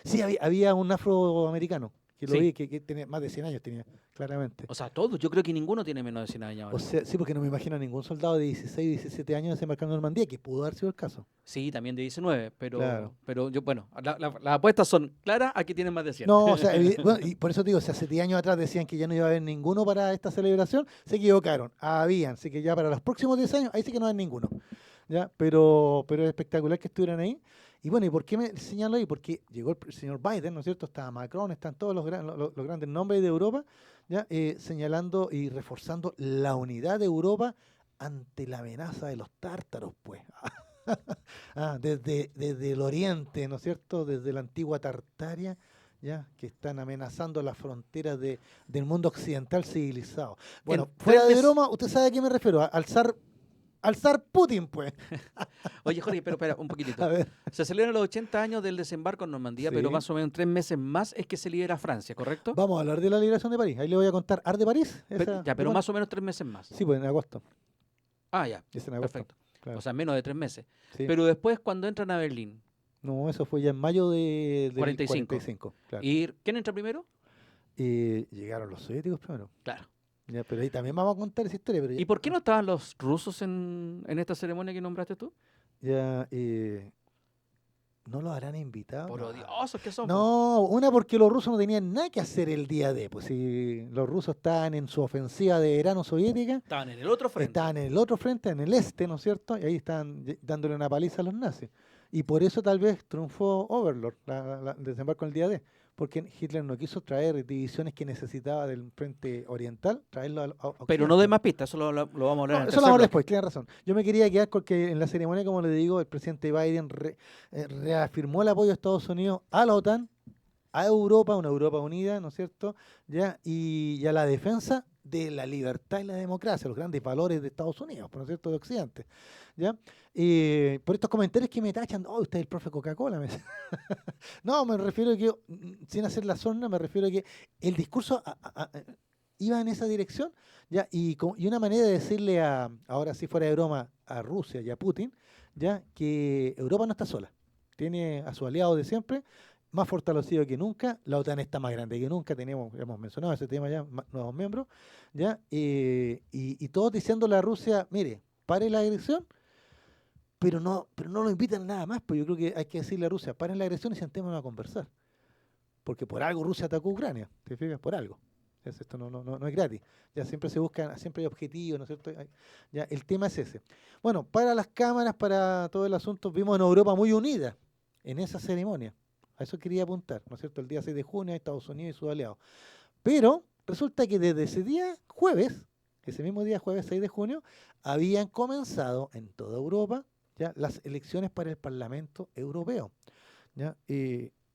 Sí, había un afroamericano, que lo
Sí.
vi, que tenía más de 100 años, tenía, claramente.
O sea, todos. Yo creo que ninguno tiene menos de 100 años ahora.
O sea, sí, porque no me imagino a ningún soldado de 16, 17 años desembarcando en Normandía, que pudo haber sido el caso.
Sí, también de 19, pero,
Claro.
pero yo, bueno, las apuestas son claras, aquí tienen más de 100.
No, o sea, bueno, y por eso te digo, si hace 10 años atrás decían que ya no iba a haber ninguno para esta celebración, se equivocaron. Habían, así que ya para los próximos 10 años, ahí sí que no hay ninguno. ¿Ya? Pero es espectacular que estuvieran ahí. Y bueno, ¿y por qué me señalo ahí? Porque llegó el señor Biden, ¿no es cierto? Está Macron, están todos los grandes nombres de Europa, ¿ya? Señalando y reforzando la unidad de Europa ante la amenaza de los tártaros, pues. Desde el oriente, ¿no es cierto? Desde la antigua Tartaria, ¿ya? Que están amenazando las fronteras del mundo occidental civilizado. Bueno,
En
fuera de
3
broma, ¿usted sabe a qué me refiero? Al zar al zar Putin, pues.
Oye, Jorge, pero espera un poquitito.
A ver.
Se celebran los 80 años del desembarco en Normandía, pero
Sí.
más o menos 3 meses más es que se libera Francia, ¿correcto?
Vamos a hablar de la liberación de París. Ahí le voy a contar. ¿Ar de París?
Pero más o menos 3 meses más.
Sí, pues en agosto.
Ah, ya.
Es en agosto.
Perfecto.
Claro.
O sea, menos de 3 meses.
Sí.
Pero después, cuando entran a Berlín,
No, eso fue ya en mayo del
45.
45, claro.
¿y quién entra primero?
Llegaron los soviéticos primero.
Claro.
Ya, pero ahí también vamos a contar esa historia. Pero
¿Y por qué no estaban los rusos en esta ceremonia que nombraste tú?
ya, ¿no los habrán invitado?
Por
No.
odiosos que son.
No, una porque los rusos no tenían nada que hacer el día D. Pues si los rusos estaban en su ofensiva de verano soviética,
Estaban en el otro frente.
estaban en el otro frente, en el este, ¿no es cierto? Y ahí estaban dándole una paliza a los nazis. Y por eso tal vez triunfó Overlord, el desembarco en el día D. Porque Hitler no quiso traer divisiones que necesitaba del frente oriental, traerlo a
Pero no
Occidente.
de más pistas, eso lo vamos a hablar en
No,
el
eso lo
tercer
hablo
bloque.
después, tienes razón. Yo me quería quedar porque en la ceremonia, como le digo, el presidente Biden reafirmó el apoyo de Estados Unidos a la OTAN, a Europa, una Europa unida, ¿no es cierto? ¿Ya? Y a la defensa de la libertad y la democracia, los grandes valores de Estados Unidos, ¿no es cierto?, de Occidente. ¿Ya? Por estos comentarios que me tachan, oh, usted es el profe Coca-Cola. No, me refiero a que, sin hacer la sorna, me refiero a que el discurso iba en esa dirección, ¿ya? Y una manera de decirle ahora sí fuera de broma, a Rusia y a Putin, ¿ya? Que Europa no está sola, tiene a su aliado de siempre, más fortalecido que nunca, la OTAN está más grande que nunca, hemos mencionado ese tema ya, nuevos miembros, ¿ya? Y todos diciéndole a Rusia, mire, pare la agresión, pero no lo invitan a nada más, pues yo creo que hay que decirle a Rusia, paren la agresión y sentémonos a conversar. Porque por algo Rusia atacó a Ucrania, ¿te fijas? Por algo. Esto no es gratis. Ya siempre se buscan, siempre hay objetivos, ¿no es cierto? Ya, el tema es ese. Bueno, para las cámaras, para todo el asunto, vimos en Europa muy unida en esa ceremonia. A eso quería apuntar, ¿no es cierto? El día 6 de junio, Estados Unidos y sus aliados. Pero resulta que desde ese día, ese mismo día, jueves 6 de junio, habían comenzado en toda Europa ya las elecciones para el Parlamento Europeo. ¿Ya?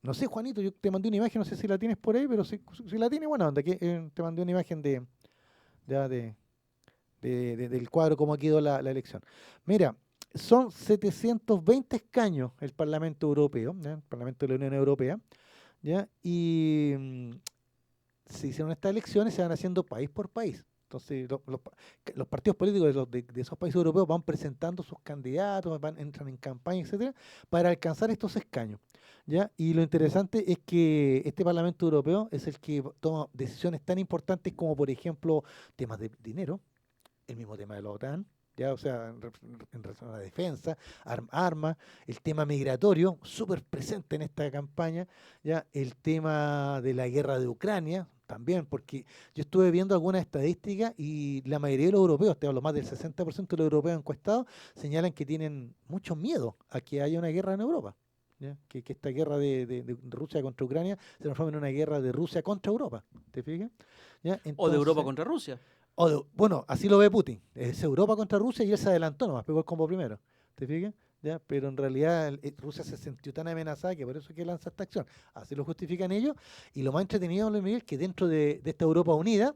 No sé, Juanito, yo te mandé una imagen, no sé si la tienes por ahí, pero si la tienes, bueno, onda, te mandé una imagen del cuadro, cómo quedó la elección. Mira, son 720 escaños el Parlamento Europeo, ¿ya? El Parlamento de la Unión Europea, ¿ya? Y se hicieron estas elecciones, se van haciendo país por país. Entonces, los partidos políticos de esos países europeos van presentando sus candidatos, entran en campaña, etcétera, para alcanzar estos escaños, ¿ya? Y lo interesante es que este Parlamento Europeo es el que toma decisiones tan importantes como, por ejemplo, temas de dinero, el mismo tema de la OTAN, ¿ya? O sea, en relación a la defensa, armas, el tema migratorio, súper presente en esta campaña, ¿ya? El tema de la guerra de Ucrania, también, porque yo estuve viendo algunas estadísticas y la mayoría de los europeos, te hablo más del 60% de los europeos encuestados, señalan que tienen mucho miedo a que haya una guerra en Europa, ¿ya? Que esta guerra de Rusia contra Ucrania se transforme en una guerra de Rusia contra Europa, ¿te fijas? ¿Ya?
O de Europa
Entonces,
contra Rusia.
bueno, así lo ve Putin, es Europa contra Rusia y él se adelantó nomás, pegó el combo primero, ¿te fijas? ¿Ya? Pero en realidad Rusia se sintió tan amenazada que por eso es que lanza esta acción. Así lo justifican ellos. Y lo más entretenido, Luis Miguel, que dentro de esta Europa unida,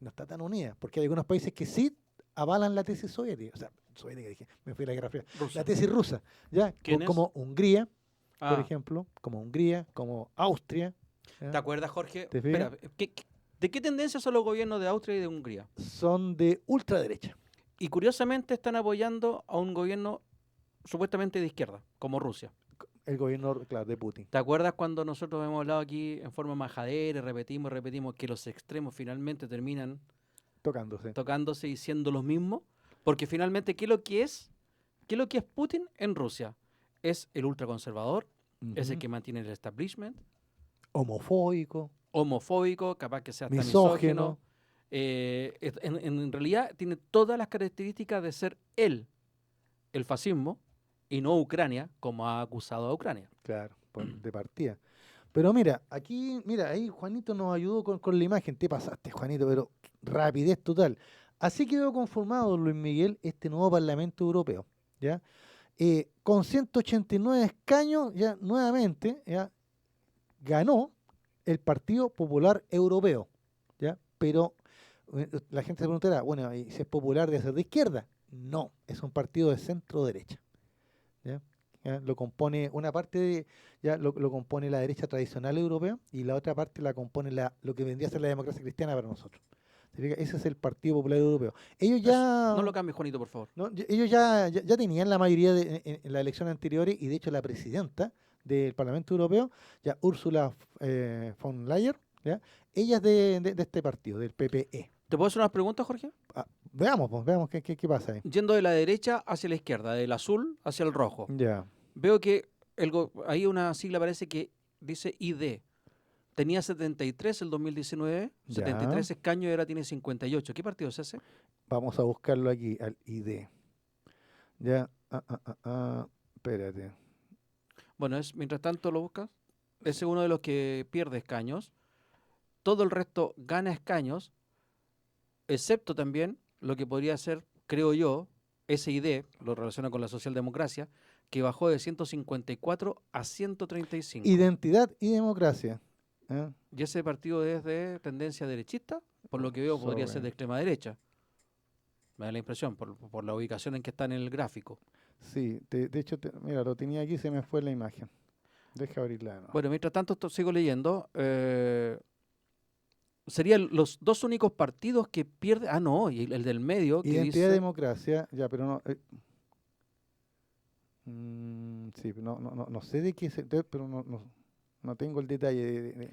no está tan unida, porque hay algunos países que sí avalan la tesis soviética. O sea, soviética dije, me fui a la Guerra Fría.
Rusia.
La tesis rusa, ¿ya?
¿Quiénes?
Como Hungría, por
Ah,
ejemplo, como Hungría, como Austria. ¿ya?
¿te acuerdas, Jorge?
¿Te fijas?
Espera, ¿de qué tendencia son los gobiernos de Austria y de Hungría?
Son de ultraderecha.
Y curiosamente están apoyando a un gobierno supuestamente de izquierda, como Rusia.
El gobierno, claro, de Putin.
¿Te acuerdas cuando nosotros hemos hablado aquí en forma majadera, repetimos que los extremos finalmente terminan
Tocándose.
tocándose y siendo los mismos? Porque finalmente, ¿qué es lo que es Putin en Rusia? Es el ultraconservador, es el
Ujú.
que mantiene el establishment,
Homofóbico,
homofóbico, capaz que sea hasta
misógino.
misógino. En realidad tiene todas las características de ser él, el fascismo, y no Ucrania, como ha acusado a Ucrania.
Claro, de partida. Pero mira, ahí Juanito nos ayudó con la imagen. Te pasaste, Juanito, pero rapidez total. Así quedó conformado, Luis Miguel, este nuevo Parlamento Europeo, ¿ya? Con 189 escaños, ya nuevamente, ya ganó el Partido Popular Europeo, ¿ya? Pero la gente se preguntará, bueno, ¿y si es popular de ser de izquierda? No, es un partido de centro-derecha. ¿Ya? ¿Ya? Lo compone una parte lo compone la derecha tradicional europea y la otra parte la compone lo que vendría a ser la democracia cristiana para nosotros. ¿Se fija? Ese es el Partido Popular Europeo. Ellos ya
No lo cambies, Juanito, por favor.
no, ellos ya tenían la mayoría en las elecciones anteriores y de hecho la presidenta del Parlamento Europeo, ya Ursula von der Leyen, ¿ya? Ella es de este partido, del PPE.
¿Te puedo hacer unas preguntas, Jorge?
Veamos, pues, veamos qué pasa ahí.
Yendo de la derecha hacia la izquierda, del azul hacia el rojo.
Ya.
Veo que ahí una sigla parece que dice ID. Tenía 73 el 2019,
Ya.
73 escaños y ahora tiene 58. ¿Qué partido es ese?
Vamos a buscarlo aquí, al ID. Ya, espérate.
Bueno, mientras tanto lo buscas. Ese es uno de los que pierde escaños. Todo el resto gana escaños, excepto también lo que podría ser, creo yo, SID, lo relaciona con la socialdemocracia, que bajó de 154 a 135.
Identidad y democracia. ¿Eh?
Y ese partido es de tendencia derechista, por lo que veo podría ser de extrema derecha. Me da la impresión, por la ubicación en que está en el gráfico.
Sí, de hecho, mira, lo tenía aquí y se me fue la imagen. Deja abrirla de nuevo.
Bueno, mientras tanto sigo leyendo. Serían los dos únicos partidos que pierden. Ah, no, y el del medio. Que
Identidad y
dice,
democracia, ya, pero no. Sí, no sé de qué pero no tengo el detalle.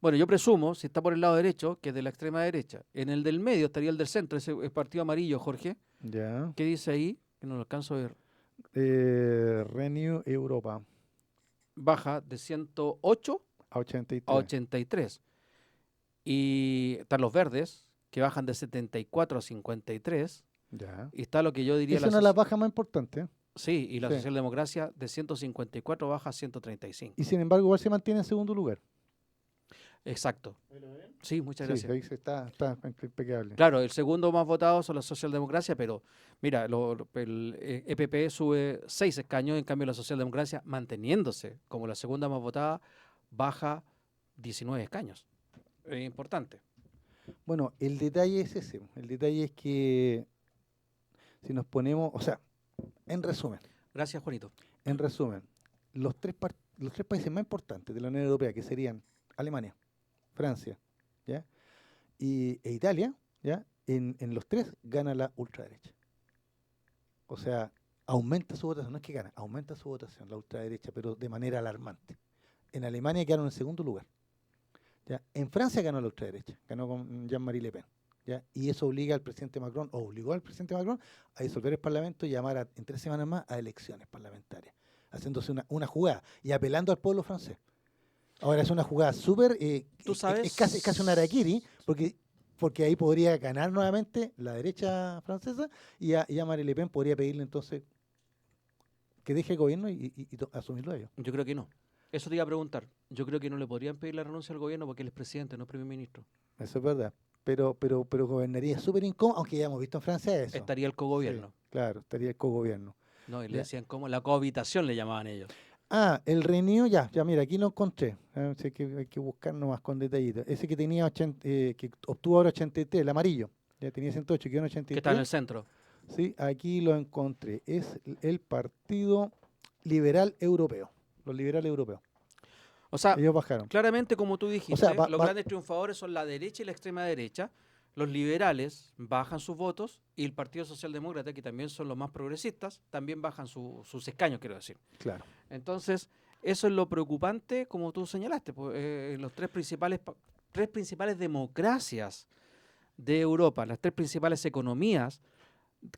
Bueno, yo presumo, si está por el lado derecho, que es de la extrema derecha. En el del medio estaría el del centro, ese el partido amarillo, Jorge.
Ya.
¿Qué dice ahí? Que no lo alcanzo a ver.
Renew Europa
Baja de 108
a 83.
a 83. Y están los verdes, que bajan de 74 a 53.
Ya.
Y está lo que yo diría...
Es una de las bajas más importantes. ¿Eh?
Sí, y la
Sí.
socialdemocracia de 154 baja a 135.
Y sin embargo, igual se mantiene en segundo lugar.
Exacto. Sí, muchas
Sí,
gracias.
ahí está impecable.
Claro, el segundo más votado son la socialdemocracia, pero mira, el EPP sube 6 escaños, en cambio la socialdemocracia, manteniéndose como la segunda más votada, baja 19 escaños. Es importante.
Bueno, el detalle es ese. El detalle es que si nos ponemos, o sea, en resumen,
Gracias, Juanito.
los tres países más importantes de la Unión Europea, que serían Alemania, Francia, ¿ya? E Italia, ¿ya? En los tres gana la ultraderecha. O sea, aumenta su votación, no es que gana, aumenta su votación la ultraderecha, pero de manera alarmante. En Alemania quedaron en segundo lugar. ¿Ya? En Francia ganó la ultraderecha, ganó con Jean-Marie Le Pen. ¿Ya? Y eso obligó al presidente Macron a disolver el Parlamento y llamar en 3 semanas más a elecciones parlamentarias, haciéndose una jugada y apelando al pueblo francés. Ahora es una jugada súper,
¿Tú sabes?
es casi un harakiri, porque ahí podría ganar nuevamente la derecha francesa y a Marie Le Pen podría pedirle entonces que deje el gobierno y asumirlo ellos.
Yo creo que no. Eso te iba a preguntar. Yo creo que no le podrían pedir la renuncia al gobierno porque él es presidente, no es primer ministro.
Eso es verdad. Pero gobernaría súper incómodo, aunque ya hemos visto en Francia eso.
Estaría el cogobierno.
Sí, claro, estaría el cogobierno.
No, y le
Ya.
decían como la cohabitación le llamaban ellos.
El Renew, ya mira, aquí lo encontré. Así que hay que buscar nomás con detallitos. Ese que tenía que obtuvo ahora 83, el amarillo. Ya tenía 108, quedó en 83.
Que está en el centro.
Sí, aquí lo encontré. Es el Partido Liberal Europeo. Los liberales europeos.
O sea,
Ellos bajaron.
claramente, como tú dijiste,
O sea,
los grandes triunfadores son la derecha y la extrema derecha. Los liberales bajan sus votos y el Partido Socialdemócrata, que también son los más progresistas, también bajan sus escaños, quiero decir.
Claro.
Entonces, eso es lo preocupante, como tú señalaste, los tres principales democracias de Europa, las tres principales economías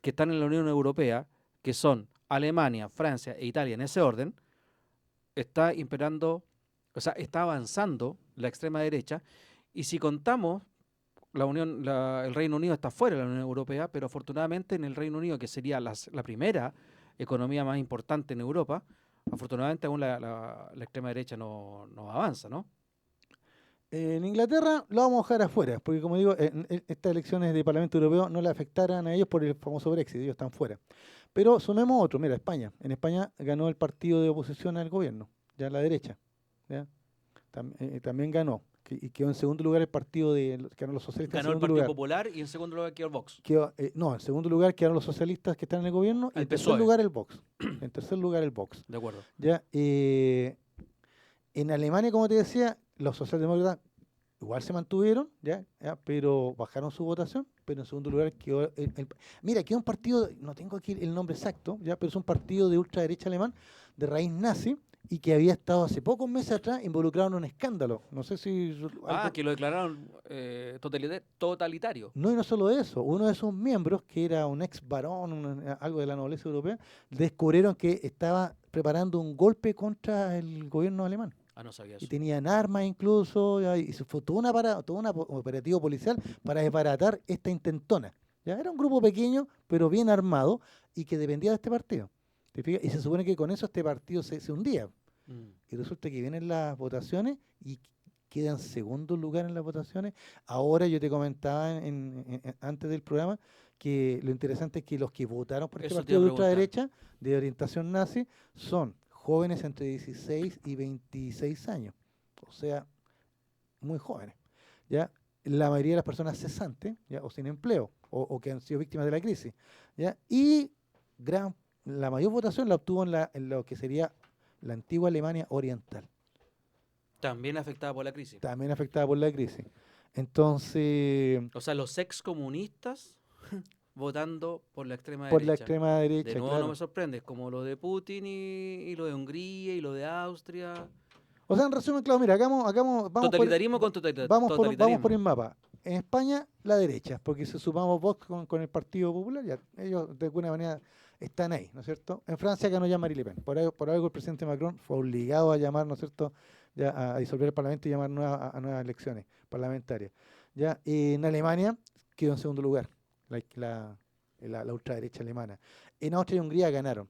que están en la Unión Europea, que son Alemania, Francia e Italia, en ese orden, está imperando, o sea, está avanzando la extrema derecha, y si contamos, el Reino Unido está fuera de la Unión Europea, pero afortunadamente en el Reino Unido, que sería la primera economía más importante en Europa, afortunadamente aún la extrema derecha no avanza, ¿no?
En Inglaterra lo vamos a dejar afuera, porque como digo, estas elecciones de Parlamento Europeo no le afectarán a ellos por el famoso Brexit, ellos están fuera. Pero sumemos otro, mira, España. En España ganó el partido de oposición al gobierno, ya la derecha. ¿Ya? También ganó, y quedó en segundo lugar el partido quedaron los socialistas
Ganó
en
el
segundo
Partido
lugar.
Popular y en segundo lugar quedó el Vox.
No, en segundo lugar quedaron los socialistas que están en el gobierno y
El
en tercer
PSOE.
lugar el Vox. En tercer lugar el Vox.
De acuerdo.
Ya, en Alemania, como te decía, los socialdemócratas igual se mantuvieron, ya, pero bajaron su votación, pero en segundo lugar quedó mira, quedó un partido, no tengo aquí el nombre exacto, ya, pero es un partido de ultraderecha alemán de raíz nazi y que había estado hace pocos meses atrás involucrado en un escándalo. No sé si
Que lo declararon totalitario.
no, y no solo eso, uno de sus miembros, que era un ex varón, algo de la nobleza europea, descubrieron que estaba preparando un golpe contra el gobierno alemán.
No sabía
Y
eso.
tenían armas incluso, ya, y se fue todo un operativo policial para desbaratar esta intentona. Ya era un grupo pequeño, pero bien armado, y que dependía de este partido. ¿Te fijas? Y se supone que con eso este partido se hundía. Y resulta que vienen las votaciones y queda en segundo lugar en las votaciones. Ahora yo te comentaba antes del programa que lo interesante es que los que votaron por este
Eso te
partido de
iba a preguntar.
ultraderecha, de orientación nazi, son jóvenes entre 16 y 26 años. O sea, muy jóvenes. ¿Ya? La mayoría de las personas cesantes, ¿ya? O sin empleo, o que han sido víctimas de la crisis. ¿Ya? Y la mayor votación la obtuvo en lo que sería la antigua Alemania Oriental,
También afectada por la crisis.
también afectada por la crisis. Entonces,
O sea, los ex comunistas votando por la extrema
por
derecha.
la extrema derecha,
De nuevo
claro.
no me sorprende, es como lo de Putin y lo de Hungría y lo de Austria.
O sea, en resumen, claro, mira, vamos
Totalitarismo con
vamos
totalitarismo.
por el mapa. En España, la derecha, porque si sumamos Vox con el Partido Popular, ya ellos de alguna manera están ahí, ¿no es cierto? En Francia ganó ya Marine Le Pen. Por algo el presidente Macron fue obligado a llamar, ¿no es cierto?, ya a disolver el Parlamento y llamar a nuevas elecciones parlamentarias. Ya en Alemania quedó en segundo lugar la ultraderecha alemana. En Austria y Hungría ganaron.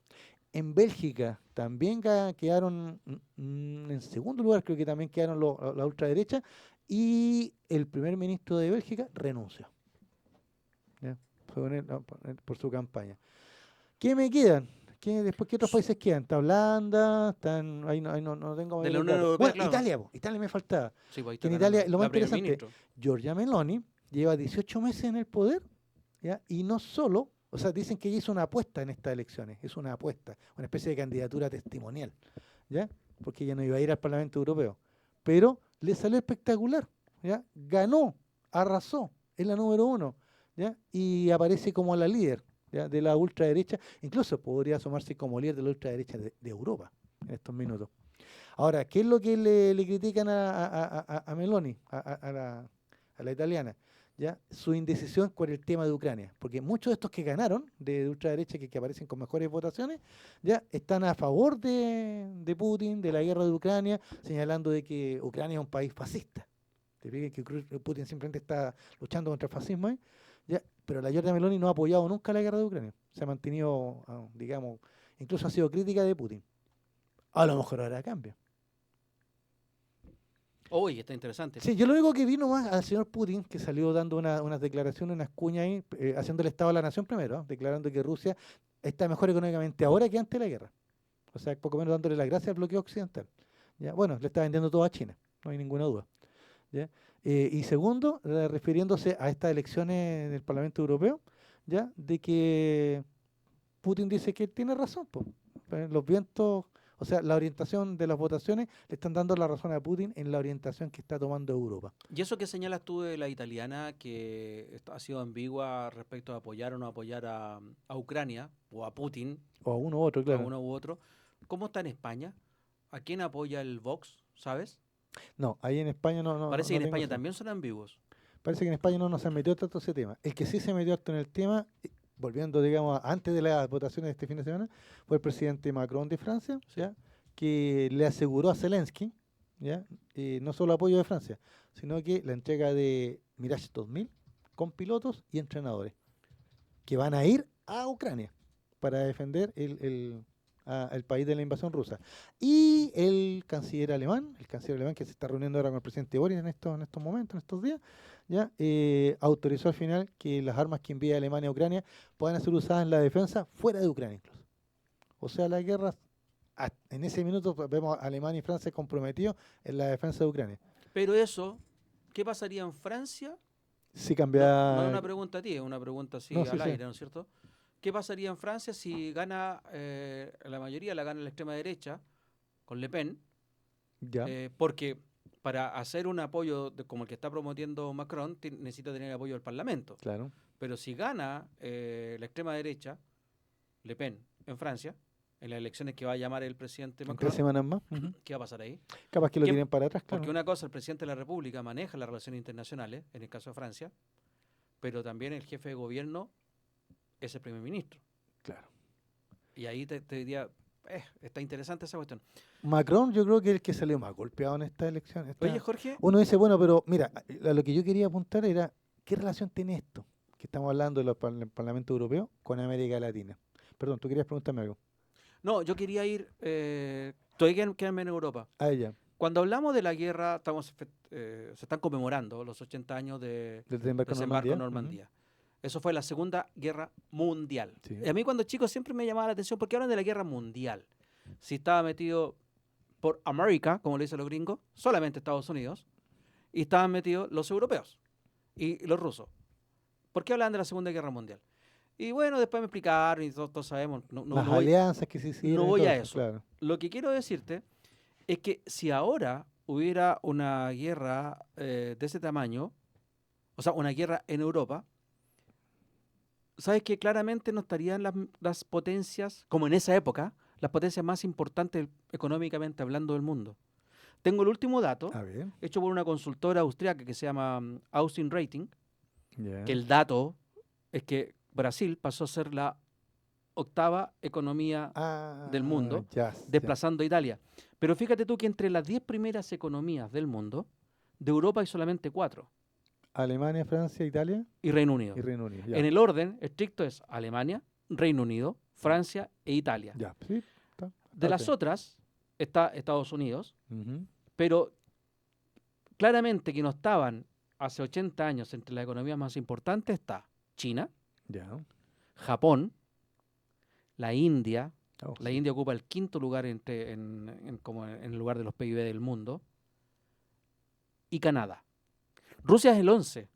En Bélgica también quedaron en segundo lugar, creo que también quedaron la ultraderecha, y el primer ministro de Bélgica renunció, ¿ya? Por su campaña. ¿Qué me quedan? Después, ¿qué otros países quedan? Está Holanda, ahí no tengo
De la
mayor
Unión
dato.
Europea,
Bueno,
claro.
Italia me faltaba.
Sí, pues ahí
Que en
está
Italia,
ganando
lo más
la primer
interesante,
ministro.
Giorgia Meloni lleva 18 meses en el poder, ¿ya? Y no solo, o sea, dicen que ella hizo una apuesta en estas elecciones, es una apuesta, una especie de candidatura testimonial, ¿ya? Porque ella no iba a ir al Parlamento Europeo, pero le salió espectacular, ¿ya? Ganó, arrasó, es la número 1, ¿ya? Y aparece como la líder, ¿ya?, de la ultraderecha, incluso podría asomarse como líder de la ultraderecha de Europa en estos minutos. Ahora, ¿qué es lo que le critican a Meloni, a la italiana? ¿Ya? Su indecisión con el tema de Ucrania, porque muchos de estos que ganaron de ultraderecha, que aparecen con mejores votaciones, ya están a favor de Putin, de la guerra de Ucrania, señalando de que Ucrania es un país fascista. Te fijas que Putin simplemente está luchando contra el fascismo, ¿eh? ¿Ya? Pero la Giorgia Meloni no ha apoyado nunca la guerra de Ucrania, se ha mantenido, digamos, incluso ha sido crítica de Putin. A lo mejor ahora cambia.
Uy, está interesante.
Sí, yo lo único que vi nomás al señor Putin, que salió dando unas declaraciones, unas cuñas ahí, haciendo el Estado de la Nación primero, declarando que Rusia está mejor económicamente ahora que antes de la guerra. O sea, poco menos dándole las gracias al bloqueo occidental. ¿Ya? Bueno, le está vendiendo todo a China, no hay ninguna duda. ¿Ya? Y segundo, refiriéndose a estas elecciones del Parlamento Europeo, ¿ya?, de que Putin dice que tiene razón, po. Los vientos, o sea, la orientación de las votaciones le están dando la razón a Putin en la orientación que está tomando Europa.
¿Y eso que señalas tú de la italiana, que ha sido ambigua respecto a apoyar o no apoyar a Ucrania o a Putin,
O a uno u otro, claro.
a uno u otro? ¿Cómo está en España? ¿A quién apoya el Vox? ¿Sabes?
No, ahí en España no.
Parece
no
que en
tengo
España
ese-
también son ambiguos.
Parece que en España no se metió tanto ese tema. El que sí se metió harto en el tema, volviendo, digamos, antes de las votaciones de este fin de semana, fue el presidente Macron de Francia, ¿ya?, que le aseguró a Zelensky, ¿ya?, no solo apoyo de Francia, sino que la entrega de Mirage 2000 con pilotos y entrenadores que van a ir a Ucrania para defender el país de la invasión rusa. Y el canciller alemán que se está reuniendo ahora con el presidente Boris en estos momentos, en estos días, ya autorizó al final que las armas que envía Alemania a Ucrania puedan ser usadas en la defensa fuera de Ucrania incluso. O sea, la guerra, en ese minuto vemos a Alemania y Francia comprometidos en la defensa de Ucrania.
Pero eso ¿Qué pasaría en Francia?
Si
No,
cambia...
no es una pregunta a ti, es una pregunta así
No, sí,
al
sí.
aire, ¿no es cierto? ¿Qué pasaría en Francia si gana, la mayoría la gana la extrema derecha, con Le Pen?
Ya,
Porque para hacer un apoyo como el que está promoviendo Macron, necesita tener apoyo del Parlamento.
claro.
Pero si gana la extrema derecha, Le Pen, en Francia, en las elecciones que va a llamar el presidente
En 3
Macron,
semanas más. Ujú.
¿qué va a pasar ahí?
Capaz que lo
¿Qué-
tienen para atrás, claro.
Porque una cosa, el presidente de la República maneja las relaciones internacionales, en el caso de Francia, pero también el jefe de gobierno es el primer ministro.
Claro.
Y ahí te diría, está interesante esa cuestión.
Macron yo creo que es el que salió más golpeado en esta elección.
Oye, Jorge,
Uno dice, bueno, pero mira, a lo que yo quería apuntar era, ¿qué relación tiene esto que estamos hablando del Parlamento Europeo con América Latina? Perdón, tú querías preguntarme algo.
no, yo quería ir, todavía quedarme en Europa.
Ah, ya,
Cuando hablamos de la guerra, se están conmemorando los 80 años de
del desembarco en
desembarco en
Normandía.
Normandía. Eso fue la Segunda Guerra Mundial.
Sí.
Y a mí cuando chico siempre me llamaba la atención porque hablan de la Guerra Mundial. Si estaba metido por América, como le dicen los gringos, solamente Estados Unidos, y estaban metidos los europeos y los rusos. ¿Por qué hablan de la Segunda Guerra Mundial? Y bueno, después me explicaron y todos sabemos.
Las alianzas que se hicieron.
no
y
voy
todo
a eso.
Claro.
Lo que quiero decirte es que si ahora hubiera una guerra de ese tamaño, o sea, una guerra en Europa, sabes que claramente no estarían las potencias, como en esa época, las potencias más importantes económicamente hablando del mundo. Tengo el último dato,
A ver,
hecho por una consultora austriaca que se llama Austin Rating,
ya.
que el dato es que Brasil pasó a ser la octava economía del mundo,
ya,
desplazando a Italia. Pero fíjate tú que entre las 10 primeras economías del mundo, de Europa hay solamente 4,
Alemania, Francia, Italia
y Reino Unido.
y Reino Unido. Ya.
En el orden estricto es Alemania, Reino Unido, Francia e Italia.
Ya, sí.
De las otras está Estados Unidos,
Ujú.
pero claramente que no estaban hace 80 años entre las economías más importantes está China,
Ya.
Japón, la India.
Oh,
La
sí.
India ocupa el quinto lugar como en el lugar de los PIB del mundo, y Canadá. Rusia es el 11.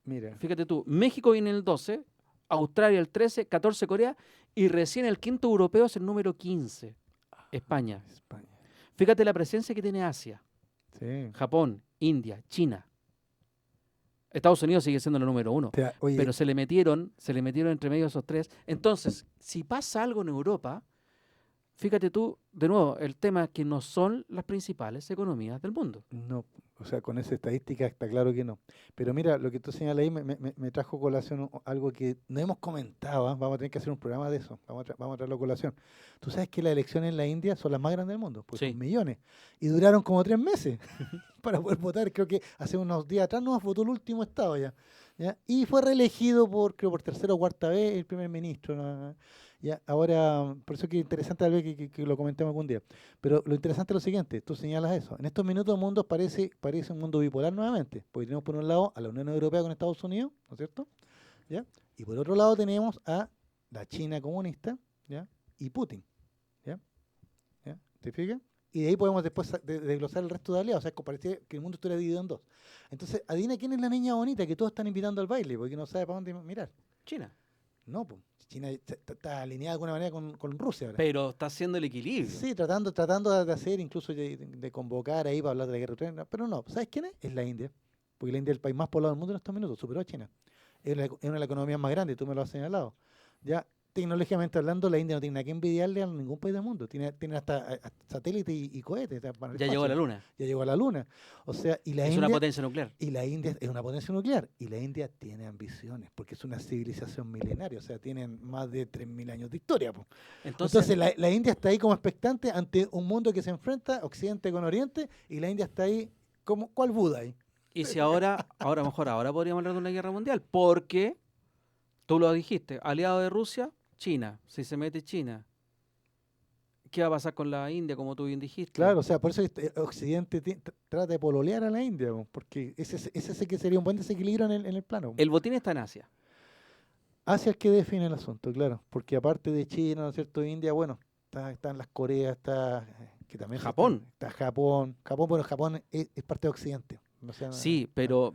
Mira,
Fíjate tú, México viene el 12, Australia el 13, 14 Corea, y recién el quinto europeo es el número 15, España.
España.
Fíjate la presencia que tiene Asia,
Sí.
Japón, India, China. Estados Unidos sigue siendo el número 1,
Oye,
pero se le metieron entre medio esos tres. Entonces, si pasa algo en Europa, fíjate tú, de nuevo, el tema es que no son las principales economías del mundo.
no, o sea, con esa estadística está claro que no. Pero mira, lo que tú señalas ahí me trajo a colación algo que no hemos comentado. Vamos a tener que hacer un programa de eso. Vamos a traerlo a colación. Tú sabes que las elecciones en la India son las más grandes del mundo, pues
Sí.
son millones. Y duraron como 3 meses para poder votar. Creo que hace unos días atrás nos votó el último estado ya. ¿Ya? Y fue reelegido creo por tercera o cuarta vez el primer ministro. ¿No? Ya, ahora, por eso que es interesante tal vez que lo comentemos algún día. Pero lo interesante es lo siguiente, tú señalas eso. En estos minutos el mundo parece un mundo bipolar nuevamente, porque tenemos por un lado a la Unión Europea con Estados Unidos, ¿no es cierto? ¿Ya? Y por otro lado tenemos a la China comunista, ¿ya? Y Putin, ¿ya? ¿Ya? ¿Te fijas? Y de ahí podemos después desglosar el resto de aliados. O sea, parece que el mundo estuviera dividido en dos. Entonces, adivina quién es la niña bonita que todos están invitando al baile, porque no sabe para dónde mirar.
China.
No, pues. China está alineada de alguna manera con Rusia ahora.
Pero está haciendo el equilibrio.
Sí, tratando de hacer, incluso de convocar ahí para hablar de la guerra de Ucrania. Pero no, ¿sabes quién es? Es la India. Porque la India es el país más poblado del mundo en estos minutos, superó a China. Es una de las economías más grandes, tú me lo has señalado. Ya, tecnológicamente hablando, la India no tiene nada que envidiarle a ningún país del mundo. Tiene hasta satélites y cohetes. Para el
Ya llegó a la
espacio.
luna.
Ya llegó a la luna. O sea, y la
Es
India...
una potencia nuclear.
Y la India es una potencia nuclear. Y la India tiene ambiciones, porque es una civilización milenaria. O sea, tienen más de 3.000 años de historia. Po. Entonces la India está ahí como expectante ante un mundo que se enfrenta Occidente con Oriente, y la India está ahí como, ¿cuál Buda ahí?
y si ahora podríamos hablar de una guerra mundial, porque tú lo dijiste, aliado de Rusia, China. Si se mete China, ¿qué va a pasar con la India, como tú bien dijiste?
Claro, o sea, por eso Occidente trata de pololear a la India, po, porque ese que sería un buen desequilibrio en el plano.
El botín está en Asia.
Asia es que define el asunto, claro, porque aparte de China, ¿no es cierto? India, bueno, están las Coreas, que también
Japón.
está Japón, bueno, Japón es parte de Occidente, O sea,
Sí, pero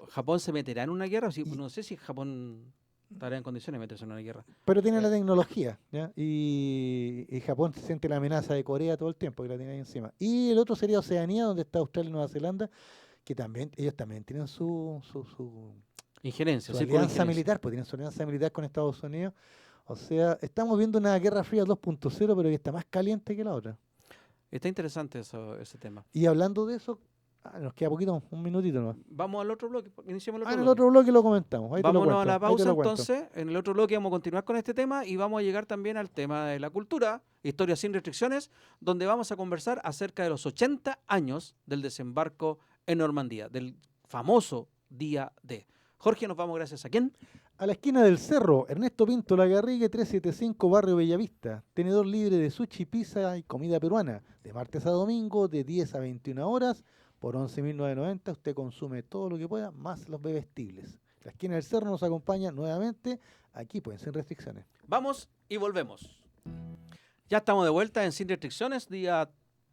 Japón se meterá en una guerra. Sí, no sé si Japón estará en condiciones de meterse en una guerra.
pero tiene la tecnología, ¿ya? Y Japón siente la amenaza de Corea todo el tiempo, que la tiene ahí encima. Y el otro sería Oceanía, donde está Australia y Nueva Zelanda, que también, ellos también tienen
Injerencia,
su
círculo de
alianza
injerencia.
militar, pues tienen su alianza militar con Estados Unidos. O sea, estamos viendo una Guerra Fría 2.0, pero que está más caliente que la otra.
Está interesante ese tema.
Y hablando de eso, nos queda poquito, un minutito nomás.
Vamos al otro bloque. Iniciamos el
En
otro
el
bloque.
otro bloque lo comentamos. Ahí te lo
Vámonos
cuento,
a la
ahí te
pausa
lo cuento.
entonces. En el otro bloque vamos a continuar con este tema y vamos a llegar también al tema de la cultura, Historia sin restricciones, donde vamos a conversar acerca de los 80 años del desembarco en Normandía, del famoso Día D. Jorge, nos vamos gracias a quién.
A la esquina del cerro, Ernesto Pinto Lagarrigue, 375, Barrio Bellavista. Tenedor libre de sushi, pizza y comida peruana. De martes a domingo, de 10 a 21 horas, por 11.990. Usted consume todo lo que pueda, más los bebestibles. La esquina del cerro nos acompaña nuevamente. Aquí, pues, sin restricciones.
Vamos y volvemos. Ya estamos de vuelta en Sin Restricciones, día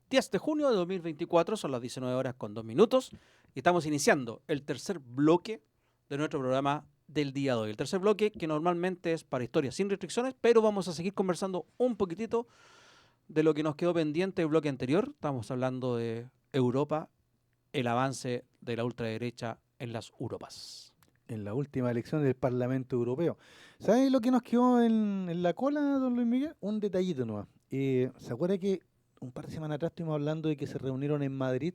10 de junio de 2024, son las 19 horas con 2 minutos. Y estamos iniciando el tercer bloque de nuestro programa del día de hoy. El tercer bloque que normalmente es para Historia sin restricciones, pero vamos a seguir conversando un poquitito de lo que nos quedó pendiente del bloque anterior. Estamos hablando de Europa, el avance de la ultraderecha en las Europas.
En la última elección del Parlamento Europeo. ¿Sabes lo que nos quedó en la cola, don Luis Miguel? Un detallito nomás. ¿Se acuerda que un par de semanas atrás estuvimos hablando de que se reunieron en Madrid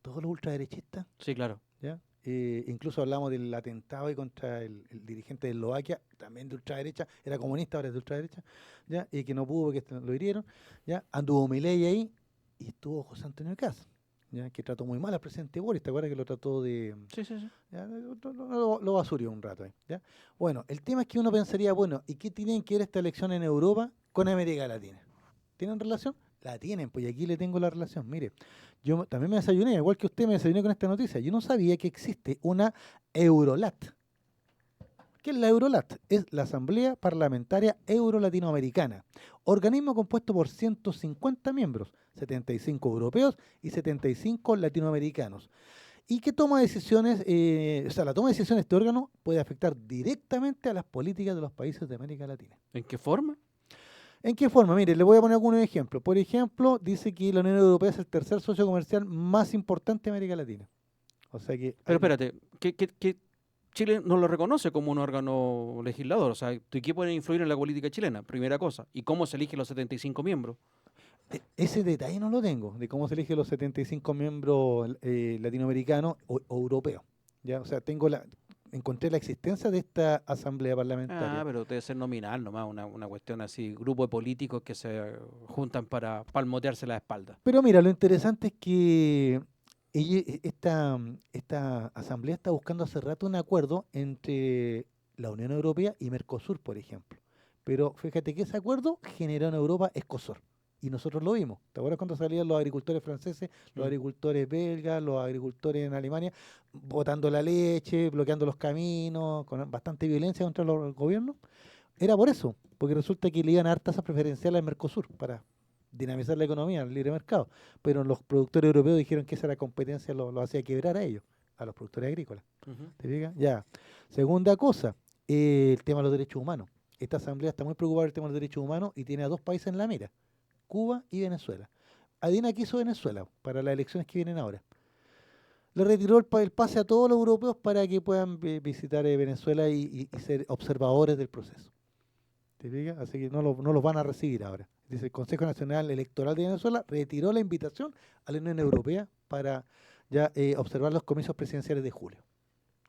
todos los ultraderechistas?
Sí, claro.
¿Ya? Incluso hablamos del atentado ahí contra el dirigente de Eslovaquia, también de ultraderecha, era comunista, ahora es de ultraderecha, ¿ya? Y que no pudo porque lo hirieron, ¿ya? Anduvo Milei ahí y estuvo José Antonio Kast, ¿ya? Que trató muy mal al presidente Boris, ¿te acuerdas que lo trató de...
Sí.
¿ya? Lo basurió un rato ahí, ¿ya? Bueno, el tema es que uno pensaría, bueno, ¿y qué tienen que ver esta elección en Europa con América Latina? ¿Tienen relación? La tienen, pues y aquí le tengo la relación. Mire, yo también me desayuné, igual que usted me desayuné con esta noticia. Yo no sabía que existe una Eurolat. ¿Qué es la Eurolat? Es la Asamblea Parlamentaria Euro-Latinoamericana, organismo compuesto por 150 miembros, 75 europeos y 75 latinoamericanos, y que toma decisiones, la toma de decisiones de este órgano puede afectar directamente a las políticas de los países de América Latina.
¿En qué forma?
¿En qué forma? Mire, le voy a poner algunos ejemplos. Por ejemplo, dice que la Unión Europea es el tercer socio comercial más importante de América Latina. O sea que...
Pero espérate, que Chile no lo reconoce como un órgano legislador. O sea, ¿y qué puede influir en la política chilena? Primera cosa. ¿Y cómo se eligen los 75 miembros?
Ese detalle no lo tengo, de cómo se eligen los 75 miembros latinoamericanos o europeos. ¿Ya? O sea, encontré la existencia de esta asamblea parlamentaria.
Ah, pero debe ser nominal nomás, una cuestión así, grupo de políticos que se juntan para palmotearse la espalda.
Pero mira, lo interesante es que esta asamblea está buscando hace rato un acuerdo entre la Unión Europea y Mercosur, por ejemplo. Pero fíjate que ese acuerdo generó en Europa Escosur. Y nosotros lo vimos. ¿Te acuerdas cuando salían los agricultores franceses, los agricultores belgas, los agricultores en Alemania, botando la leche, bloqueando los caminos, con bastante violencia contra los gobiernos? Era por eso, porque resulta que le iban a dar tasas preferenciales al Mercosur para dinamizar la economía, el libre mercado. Pero los productores europeos dijeron que esa era competencia, lo hacía quebrar a ellos, a los productores agrícolas. ¿Te fijas? Ya. Segunda cosa, el tema de los derechos humanos. Esta asamblea está muy preocupada por el tema de los derechos humanos y tiene a dos países en la mira. Cuba y Venezuela. Adivina qué hizo Venezuela para las elecciones que vienen ahora. Le retiró el pase a todos los europeos para que puedan visitar Venezuela y ser observadores del proceso. ¿Te fijas? Así que no los van a recibir ahora. Dice el Consejo Nacional Electoral de Venezuela retiró la invitación a la Unión Europea para ya observar los comicios presidenciales de julio.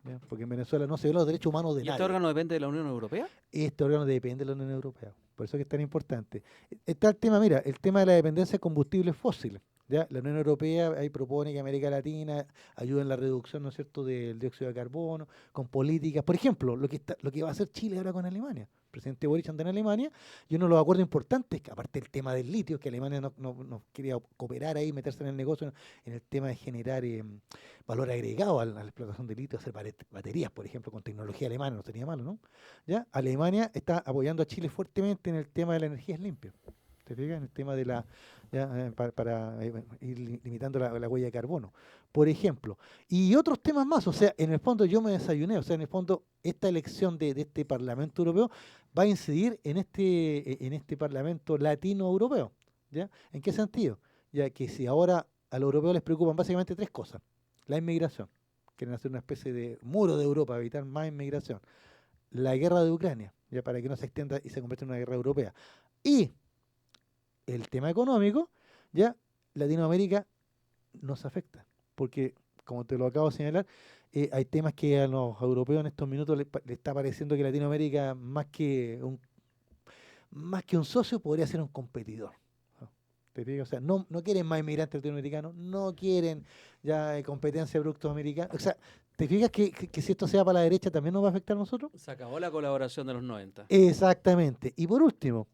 ¿Ya? Porque en Venezuela no se violan los derechos humanos de
¿Y
nadie.
este órgano depende de la Unión Europea?
Este órgano depende de la Unión Europea. Por eso que es tan importante. Está el tema, mira, el tema de la dependencia de combustibles fósiles. ¿Ya? La Unión Europea ahí propone que América Latina ayude en la reducción, ¿no es cierto?, del dióxido de carbono, con políticas. Por ejemplo, lo que va a hacer Chile ahora con Alemania. El presidente Boric anda en Alemania y uno de los acuerdos importantes, que aparte del tema del litio, que Alemania no quería cooperar ahí, meterse en el negocio, en el tema de generar valor agregado a la explotación de litio, hacer baterías, por ejemplo, con tecnología alemana, no sería malo, ¿no? ¿Ya? Alemania está apoyando a Chile fuertemente en el tema de las energías limpias. ¿te fijas? En el tema de para ir limitando la huella de carbono, por ejemplo. Y otros temas más, o sea, en el fondo yo me desayuné, o sea, en el fondo esta elección de este Parlamento Europeo va a incidir en este Parlamento latino-europeo, ¿ya? ¿En qué sentido? Ya que si ahora a los europeos les preocupan básicamente tres cosas. La inmigración, quieren hacer una especie de muro de Europa, evitar más inmigración. La guerra de Ucrania, ya para que no se extienda y se convierta en una guerra europea. Y el tema económico, ya Latinoamérica nos afecta, porque como te lo acabo de señalar, hay temas que a los europeos en estos minutos les está pareciendo que Latinoamérica más que un socio podría ser un competidor. ¿No? ¿Te fijas? O sea, no quieren más inmigrantes latinoamericanos, no quieren ya competencia de productos americanos. O sea, ¿te fijas que si esto sea para la derecha también nos va a afectar a nosotros?
Se acabó la colaboración de los 90.
Exactamente. Y por último,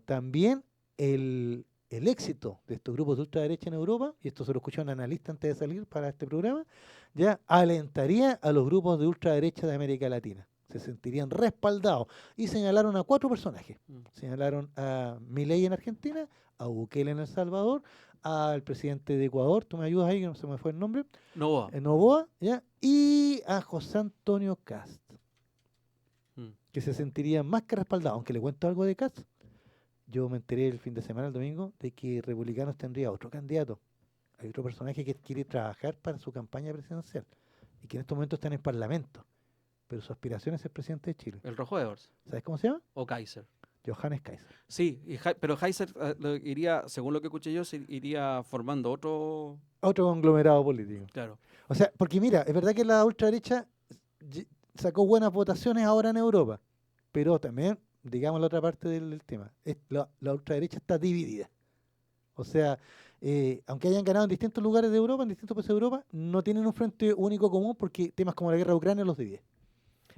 también el éxito de estos grupos de ultraderecha en Europa, y esto se lo escuchó un analista antes de salir para este programa, ya alentaría a los grupos de ultraderecha de América Latina. Se sentirían respaldados. Y señalaron a 4 personajes. Señalaron a Milei en Argentina, a Bukele en El Salvador, al presidente de Ecuador, tú me ayudas ahí, que no se me fue el nombre,
Novoa.
Noboa, ¿ya? Y a José Antonio Cast,
Mm.
que se sentirían más que respaldados. Aunque le cuento algo de Cast, yo me enteré el fin de semana, el domingo, de que Republicanos tendría otro candidato. Hay otro personaje que quiere trabajar para su campaña presidencial y que en estos momentos está en el Parlamento, pero su aspiración es ser presidente de Chile.
El Rojo Edwards.
¿Sabes cómo se llama?
O Kaiser.
Johannes Kaiser.
Sí, pero Kaiser iría, según lo que escuché yo, se iría formando otro.
Otro conglomerado político.
Claro.
O sea, porque mira, es verdad que la ultraderecha sacó buenas votaciones ahora en Europa, pero también, digamos la otra parte del tema, la ultraderecha está dividida. O sea, aunque hayan ganado en distintos lugares de Europa, en distintos países de Europa, no tienen un frente único común porque temas como la guerra de Ucrania los divide.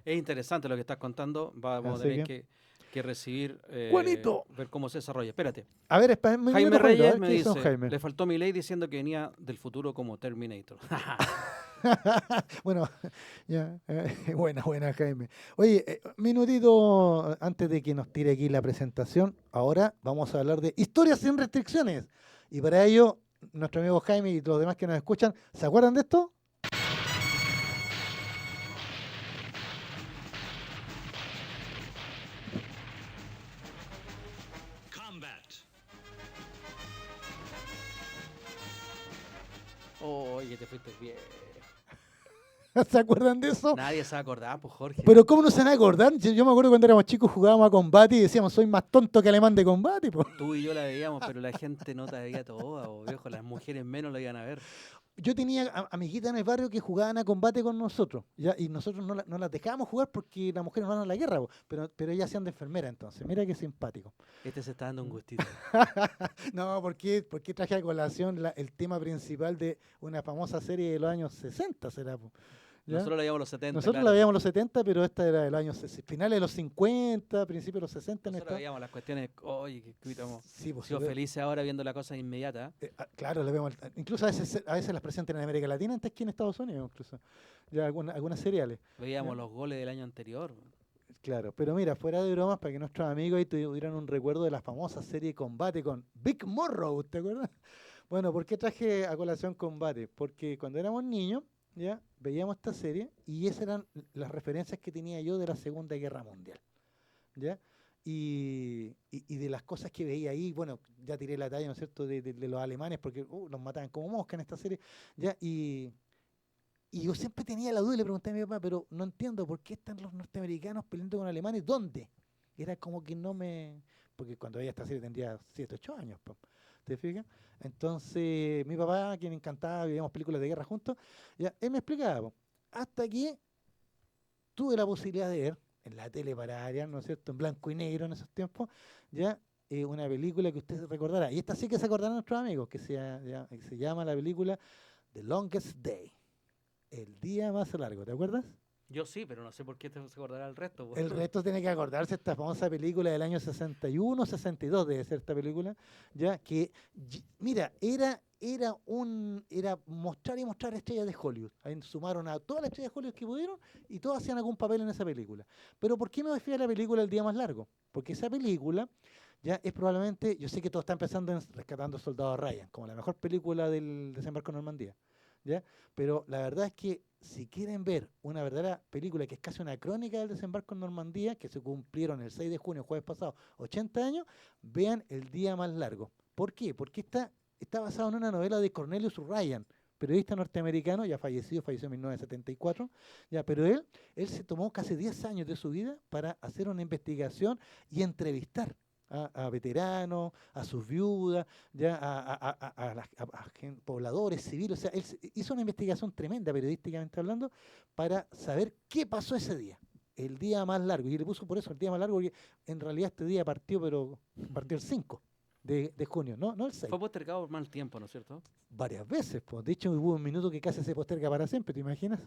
Es interesante lo que estás contando. Vamos a
Así
tener que recibir,
Juanito.
ver cómo se desarrolla. Espérate.
A ver,
Jaime Reyes me
¿qué hizo
dice,
Jaime?
le faltó Milei diciendo que venía del futuro como Terminator.
Bueno, ya, buena, Jaime. Oye, minutito antes de que nos tire aquí la presentación, ahora vamos a hablar de historias sin restricciones. Y para ello, nuestro amigo Jaime y los demás que nos escuchan, ¿se acuerdan de esto?
Oye, te fuiste bien.
¿Se acuerdan de eso?
Nadie se va a acordar, pues Jorge.
Pero ¿cómo no se van a acordar? Yo me acuerdo cuando éramos chicos jugábamos a combate y decíamos, soy más tonto que alemán de combate. Po.
Tú y yo la veíamos, pero la gente no te veía toda, viejo. Las mujeres menos la iban a ver.
Yo tenía amiguitas en el barrio que jugaban a combate con nosotros, ¿ya? Y nosotros no las dejábamos jugar porque las mujeres no van a la guerra, po. Pero ellas hacían de enfermera entonces. Mira qué simpático.
Este se está dando un gustito.
No, ¿por qué traje a colación el tema principal de una famosa serie de los años 60, será? Po? ¿Ya?
Nosotros la veíamos los 70.
Nosotros
claro.
la veíamos los 70, pero esta era de los años finales de los 50, principios de los 60.
Nosotros veíamos las cuestiones. Oye, que estamos
Sí, pues,
sido felices ahora viendo la cosa inmediata.
claro, la vemos. Incluso a veces las presentan en América Latina antes que en Estados Unidos, incluso. Ya algunas seriales.
Veíamos
Ya.
los goles del año anterior.
Claro, pero mira, fuera de bromas, para que nuestros amigos ahí tuvieran un recuerdo de la famosa serie Combate con Big Morrow, ¿te acuerdas? Bueno, ¿por qué traje a colación Combate? Porque cuando éramos niños, ya veíamos esta serie y esas eran las referencias que tenía yo de la Segunda Guerra Mundial, ¿ya? Y de las cosas que veía ahí, bueno, ya tiré la talla, ¿no es cierto?, de los alemanes, porque los mataban como mosca en esta serie, ¿ya? Y yo siempre tenía la duda y le pregunté a mi papá, pero no entiendo por qué están los norteamericanos peleando con alemanes, ¿dónde? Era como que no me... Porque cuando veía esta serie tendría 7, 8 años, ¿te fijas? Entonces, mi papá, a quien me encantaba, veíamos películas de guerra juntos, ya, él me explicaba, hasta que tuve la posibilidad de ver en la tele para Arias, ¿no es cierto?, en blanco y negro en esos tiempos, ya, una película que usted recordará, y esta sí que se acordarán nuestros amigos, que se llama la película The Longest Day, el día más largo, ¿te acuerdas?
Yo sí, pero no sé por qué te se acordará el resto. Po.
El resto tiene que acordarse esta famosa película del año 61, 62 debe ser esta película, ya que, mira, era mostrar y mostrar estrellas de Hollywood. Ahí sumaron a todas las estrellas de Hollywood que pudieron y todas hacían algún papel en esa película. Pero ¿por qué me refiero a la película El día más largo? Porque esa película, ya es probablemente, yo sé que todos están pensando en Rescatando al Soldado Ryan, como la mejor película del desembarco en Normandía, ¿ya? Pero la verdad es que si quieren ver una verdadera película que es casi una crónica del desembarco en Normandía, que se cumplieron el 6 de junio, jueves pasado, 80 años, vean El Día Más Largo. ¿Por qué? Porque está basado en una novela de Cornelius Ryan, periodista norteamericano, ya fallecido, falleció en 1974, ya, pero él se tomó casi 10 años de su vida para hacer una investigación y entrevistar a veteranos, a sus viudas, ya pobladores civiles. O sea, hizo una investigación tremenda, periodísticamente hablando, para saber qué pasó ese día. El día más largo. Y le puso por eso el día más largo, porque en realidad este día partió, pero partió el 5 de junio, no el 6.
Fue postergado por mal tiempo, ¿no es cierto?
Varias veces, pues. De hecho, hubo un minuto que casi se posterga para siempre. ¿Te imaginas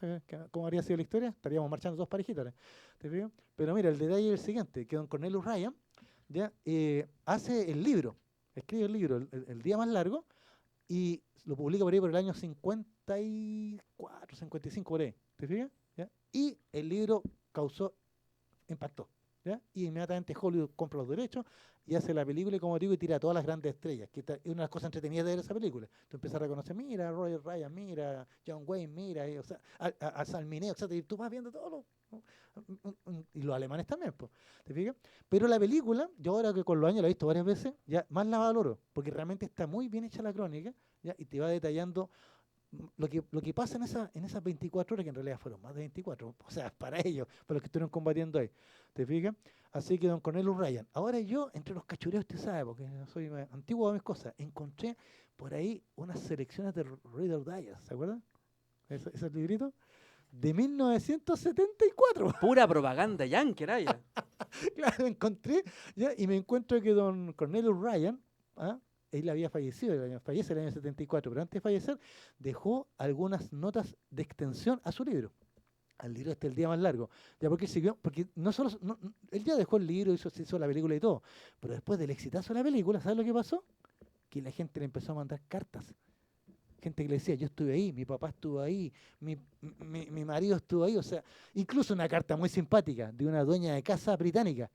cómo habría sido la historia? Estaríamos marchando dos parejitas ahora. ¿Te fijas? Pero mira, el detalle es el siguiente, que don Cornelius Ryan ya hace el libro, escribe el libro, el Día Más Largo, y lo publica por ahí por el año 54, 55 por ahí. ¿Te fijas? ¿Ya? Y el libro impactó. ¿Ya? Y inmediatamente Hollywood compra los derechos y hace la película y, como digo, y tira a todas las grandes estrellas, que es una de las cosas entretenidas de ver esa película. Tú empiezas a reconocer, mira, Roy Ryan, mira, John Wayne, mira, o sea, a Salmineo, etc. Y tú vas viendo todo y los alemanes también, pues, ¿te fijas? Pero la película, yo ahora que con los años la he visto varias veces, ya más la valoro, porque realmente está muy bien hecha la crónica, ¿ya? Y te va detallando lo que pasa en esas 24 horas, que en realidad fueron más de 24, o sea, para ellos, para los que estuvieron combatiendo ahí, ¿te fijas? Así que don Cornelius Ryan. Ahora yo, entre los cachureos, usted sabe, porque soy antiguo a mis cosas, encontré por ahí unas selecciones de Reader Digest, ¿se acuerdan? Esos libritos de 1974.
Pura propaganda yankee, era ya.
Claro, encontré, ¿ya? Y me encuentro que don Cornelius Ryan, él había fallecido, fallece en el año 74, pero antes de fallecer dejó algunas notas de extensión a su libro, al libro El Día Más Largo, ya, porque siguió, porque no solo, él ya dejó el libro, se hizo la película y todo, pero después del exitazo de la película, ¿sabes lo que pasó? Que la gente le empezó a mandar cartas. Gente que le decía, yo estuve ahí, mi papá estuvo ahí, mi marido estuvo ahí, o sea, incluso una carta muy simpática de una dueña de casa británica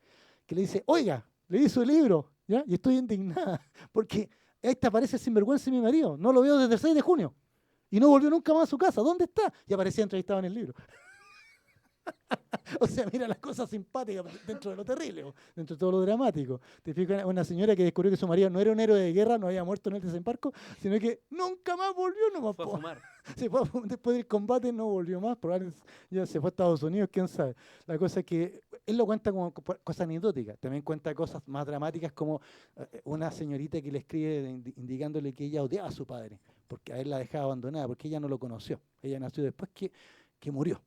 que le dice, oiga, leí su libro, ¿ya? Y estoy indignada, porque esta aparece sinvergüenza mi marido, no lo veo desde el 6 de junio, y no volvió nunca más a su casa, ¿dónde está? Y aparecía entrevistado en el libro. O sea, mira las cosas simpáticas dentro de lo terrible, dentro de todo lo dramático. Te fijas, una señora que descubrió que su marido no era un héroe de guerra, no había muerto en el desembarco, sino que nunca más volvió,
Fue a fumar.
después del combate no volvió más, probablemente ya se fue a Estados Unidos, quién sabe. La cosa es que él lo cuenta como cosas anecdóticas, también cuenta cosas más dramáticas, como una señorita que le escribe indicándole que ella odiaba a su padre, porque a él la dejaba abandonada, porque ella no lo conoció. Ella nació después que murió.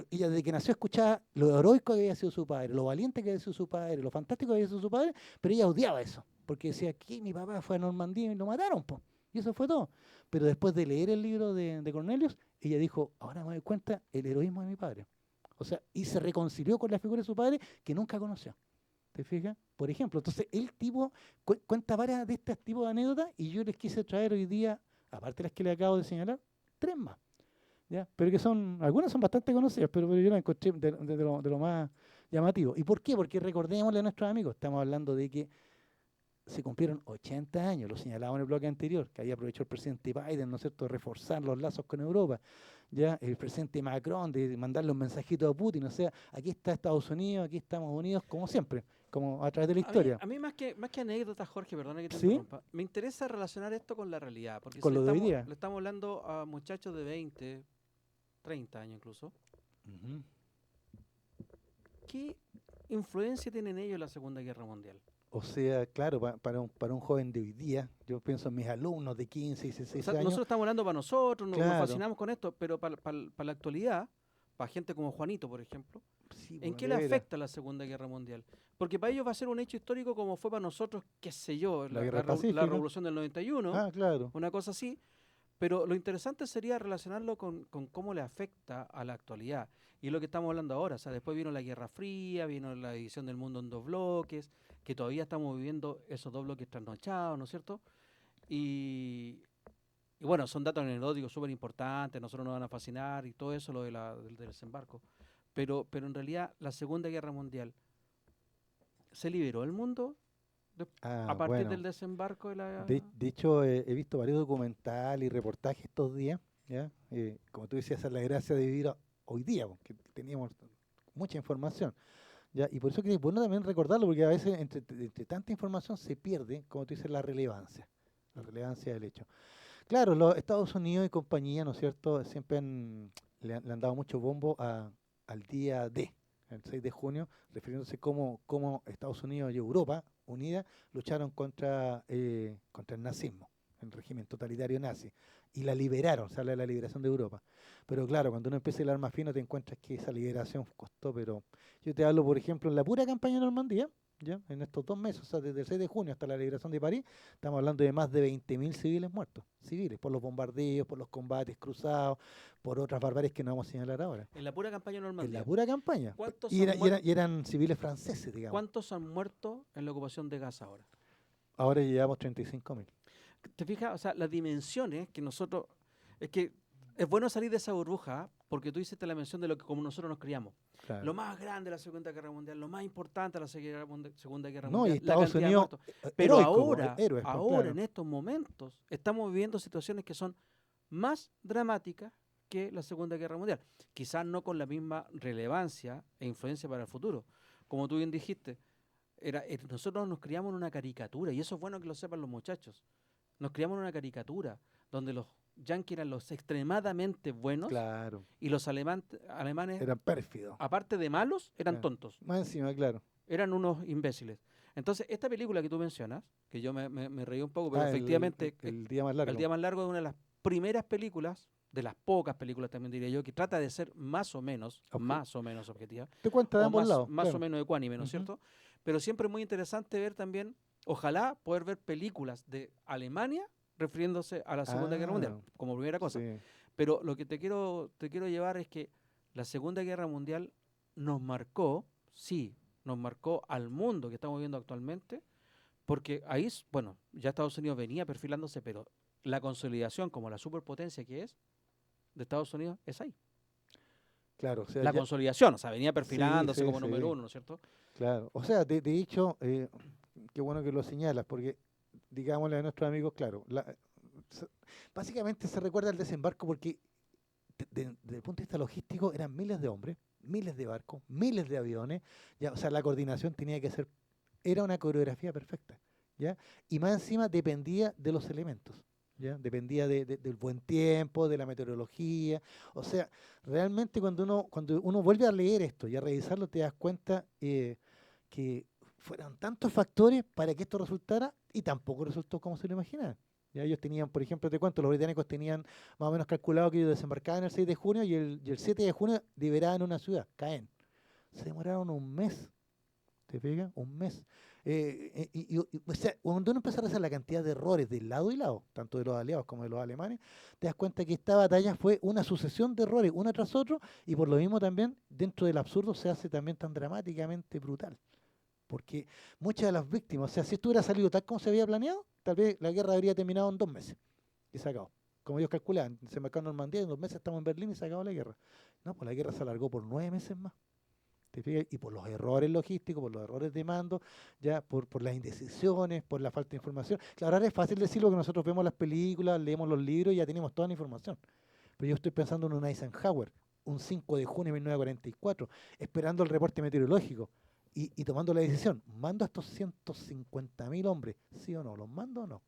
Ella desde que nació escuchaba lo heroico que había sido su padre, lo valiente que había sido su padre, lo fantástico que había sido su padre, pero ella odiaba eso, porque decía, aquí mi papá fue a Normandía y lo mataron, po. Y eso fue todo. Pero después de leer el libro de Cornelius, ella dijo, ahora me doy cuenta el heroísmo de mi padre. O sea, y se reconcilió con la figura de su padre que nunca conoció. ¿Te fijas? Por ejemplo, entonces el tipo cuenta varias de estos tipos de anécdotas y yo les quise traer hoy día, aparte de las que le acabo de señalar, 3 más. ¿Ya? Pero que algunas son bastante conocidas, pero yo las encontré de lo más llamativo. ¿Y por qué? Porque recordémosle a nuestros amigos, estamos hablando de que se cumplieron 80 años, lo señalaba en el bloque anterior, que ahí aprovechó el presidente Biden, ¿no es cierto?, de reforzar los lazos con Europa, ya el presidente Macron de mandarle un mensajito a Putin, o sea, aquí está Estados Unidos, aquí estamos unidos, como siempre, como a través de la historia.
A mí más que anécdotas, Jorge, perdona que te
¿Sí?
interrumpa, me interesa relacionar esto con la realidad, porque
Con lo de hoy día.
le estamos hablando a muchachos de 20, 30 años incluso.
Ujú.
¿Qué influencia tienen ellos en la Segunda Guerra Mundial?
O sea, claro, para un joven de hoy día, yo pienso en mis alumnos de 15 y 16
O sea,
años.
nosotros estamos hablando para nosotros, nos
Claro.
fascinamos con esto, pero para la actualidad, para gente como Juanito, por ejemplo,
Sí,
¿en
pues,
qué
de
le
veras.
afecta la Segunda Guerra Mundial? Porque para ellos va a ser un hecho histórico como fue para nosotros, qué sé yo,
La Guerra del Pacífico.
la Revolución del 91,
Ah, claro.
una cosa así. Pero lo interesante sería relacionarlo con cómo le afecta a la actualidad. Y es lo que estamos hablando ahora. O sea, después vino la Guerra Fría, vino la división del mundo en 2 bloques, que todavía estamos viviendo esos 2 bloques trasnochados, ¿no es cierto? Y bueno, son datos anecdóticos súper importantes, nosotros nos van a fascinar y todo eso, lo del desembarco. Pero en realidad la Segunda Guerra Mundial, ¿se liberó el mundo a partir
Bueno.
del desembarco de la...
De hecho, he visto varios documentales y reportajes estos días, ¿ya? Como tú decías, esa es la gracia de vivir hoy día, porque teníamos mucha información, ¿ya? Y por eso que es bueno también recordarlo, porque a veces entre tanta información se pierde, como tú dices, la relevancia del hecho. Claro, los Estados Unidos y compañía, ¿no es cierto?, siempre le han dado mucho bombo al día D, el 6 de junio, refiriéndose cómo Estados Unidos y Europa unidas lucharon contra el nazismo, el régimen totalitario nazi, y la liberaron, se habla de la liberación de Europa. Pero claro, cuando uno empieza a hilar más fino te encuentras que esa liberación costó, pero yo te hablo, por ejemplo, en la pura campaña de Normandía, ¿ya? En estos 2 meses, o sea, desde el 6 de junio hasta la liberación de París, estamos hablando de más de 20.000 civiles muertos, civiles, por los bombardeos, por los combates cruzados, por otras barbaries que no vamos a señalar ahora.
En la pura campaña de
En la
Normandía.
pura campaña.
¿Cuántos
Y,
han
era- y
muerto?
era- y eran civiles franceses, digamos.
¿Cuántos han muerto en la ocupación de Gaza ahora?
Ahora llevamos 35.000.
¿Te fijas? O sea, las dimensiones que nosotros... Es que es bueno salir de esa burbuja, ¿ah? Porque tú hiciste la mención de lo que como nosotros nos criamos.
Claro.
Lo más grande de la Segunda Guerra Mundial, lo más importante de la Segunda Guerra
No, y
Mundial, la
Estados
cantidad de
Unidos,
muertos. Pero
heroico,
ahora,
héroes, pues,
ahora
claro.
en estos momentos, estamos viviendo situaciones que son más dramáticas que la Segunda Guerra Mundial. Quizás no con la misma relevancia e influencia para el futuro. Como tú bien dijiste, nosotros nos criamos en una caricatura, y eso es bueno que lo sepan los muchachos. Nos criamos en una caricatura donde los yanquis eran los extremadamente buenos
Claro,
y los alemanes,
eran pérfidos.
aparte de malos, eran
Claro.
tontos.
Más encima, claro.
Eran unos imbéciles. Entonces, esta película que tú mencionas, que yo me reí un poco, pero
Ah,
efectivamente
el día más largo.
El Día Más Largo es una de las primeras películas, de las pocas películas también diría yo, que trata de ser más o menos objetiva,
Te cuenta de
o
ambos lados.
más
claro.
o menos ecuánime, ¿no es
Ujú.
cierto? Pero siempre es muy interesante ver también, ojalá poder ver películas de Alemania refiriéndose a la Segunda Guerra Mundial,
Ah,
como primera cosa.
Sí.
Pero lo que te quiero llevar es que la Segunda Guerra Mundial nos marcó, sí, nos marcó al mundo que estamos viendo actualmente, porque ahí, bueno, ya Estados Unidos venía perfilándose, pero la consolidación como la superpotencia que es de Estados Unidos es ahí.
Claro, o sea,
La
ya-
consolidación, o sea, venía perfilándose
sí,
como
sí.
número uno, ¿no es cierto?
claro. O sea, de hecho, qué bueno que lo señalas, porque, digámosle a nuestros amigos, claro, se- básicamente se recuerda el desembarco porque desde el punto de vista logístico eran miles de hombres, miles de barcos, miles de aviones, ya, o sea, la coordinación tenía que ser, era una coreografía perfecta, ¿ya? Y más encima dependía de los elementos, ¿ya? Dependía del buen tiempo, de la meteorología, o sea, realmente cuando uno vuelve a leer esto y a revisarlo te das cuenta que fueron tantos factores para que esto resultara y tampoco resultó como se lo imaginaban. Ya ellos tenían, por ejemplo, te cuento, los británicos tenían más o menos calculado que ellos desembarcaban el 6 de junio y el 7 de junio liberaban una ciudad, Caen. Se demoraron un mes, ¿te fijas? Un mes. O sea, cuando uno empieza a revisar la cantidad de errores de lado y lado, tanto de los aliados como de los alemanes, te das cuenta que esta batalla fue una sucesión de errores, uno tras otro, y por lo mismo también, dentro del absurdo, se hace también tan dramáticamente brutal. Porque muchas de las víctimas, o sea, si esto hubiera salido tal como se había planeado, tal vez la guerra habría terminado en 2 meses y se acabó. Como ellos calculaban, se marcó en Normandía, en 2 meses estamos en Berlín y se acabó la guerra. No, pues la guerra se alargó por 9 meses más. ¿Te fijas? Y por los errores logísticos, por los errores de mando, ya por las indecisiones, por la falta de información. Claro, ahora es fácil decirlo que nosotros vemos las películas, leemos los libros y ya tenemos toda la información. Pero yo estoy pensando en un Eisenhower, un 5 de junio de 1944, esperando el reporte meteorológico y tomando la decisión, ¿mando a estos 150.000 hombres? ¿Sí o no? ¿Los mando o no?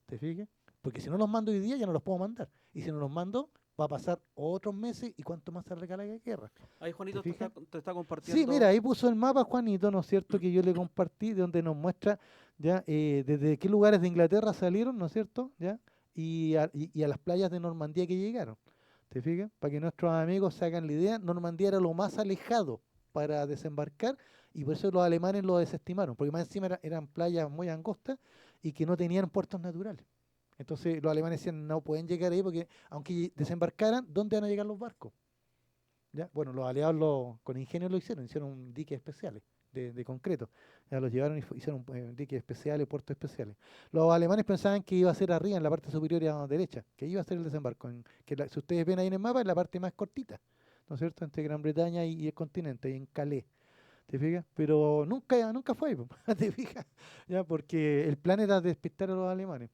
¿Te fijas? Porque si no los mando hoy día ya no los puedo mandar. Y si no los mando, va a pasar otros meses y cuánto más se regala la guerra.
Ahí Juanito
¿Te fijas?
te está compartiendo.
Sí, mira, ahí puso el mapa Juanito, ¿no es cierto? Que yo le compartí, de donde nos muestra ya desde qué lugares de Inglaterra salieron, ¿no es cierto? ¿Ya? Y a las playas de Normandía que llegaron. ¿Te fijas? Para que nuestros amigos se hagan la idea, Normandía era lo más alejado para desembarcar y por eso los alemanes lo desestimaron, porque más encima eran playas muy angostas y que no tenían puertos naturales. Entonces los alemanes decían, no pueden llegar ahí porque aunque desembarcaran, ¿dónde van a llegar los barcos? ¿Ya? Bueno, los aliados con ingenio lo hicieron diques especiales de concreto. Ya los llevaron y hicieron diques especiales, puertos especiales. Los alemanes pensaban que iba a ser arriba, en la parte superior y a la derecha, que iba a ser el desembarco. Si ustedes ven ahí en el mapa, es la parte más cortita, ¿no es cierto?, entre Gran Bretaña y el continente, y en Calais. ¿te fijas? Pero nunca fue, po, ¿te fijas? Ya, porque el plan era despistar a los alemanes,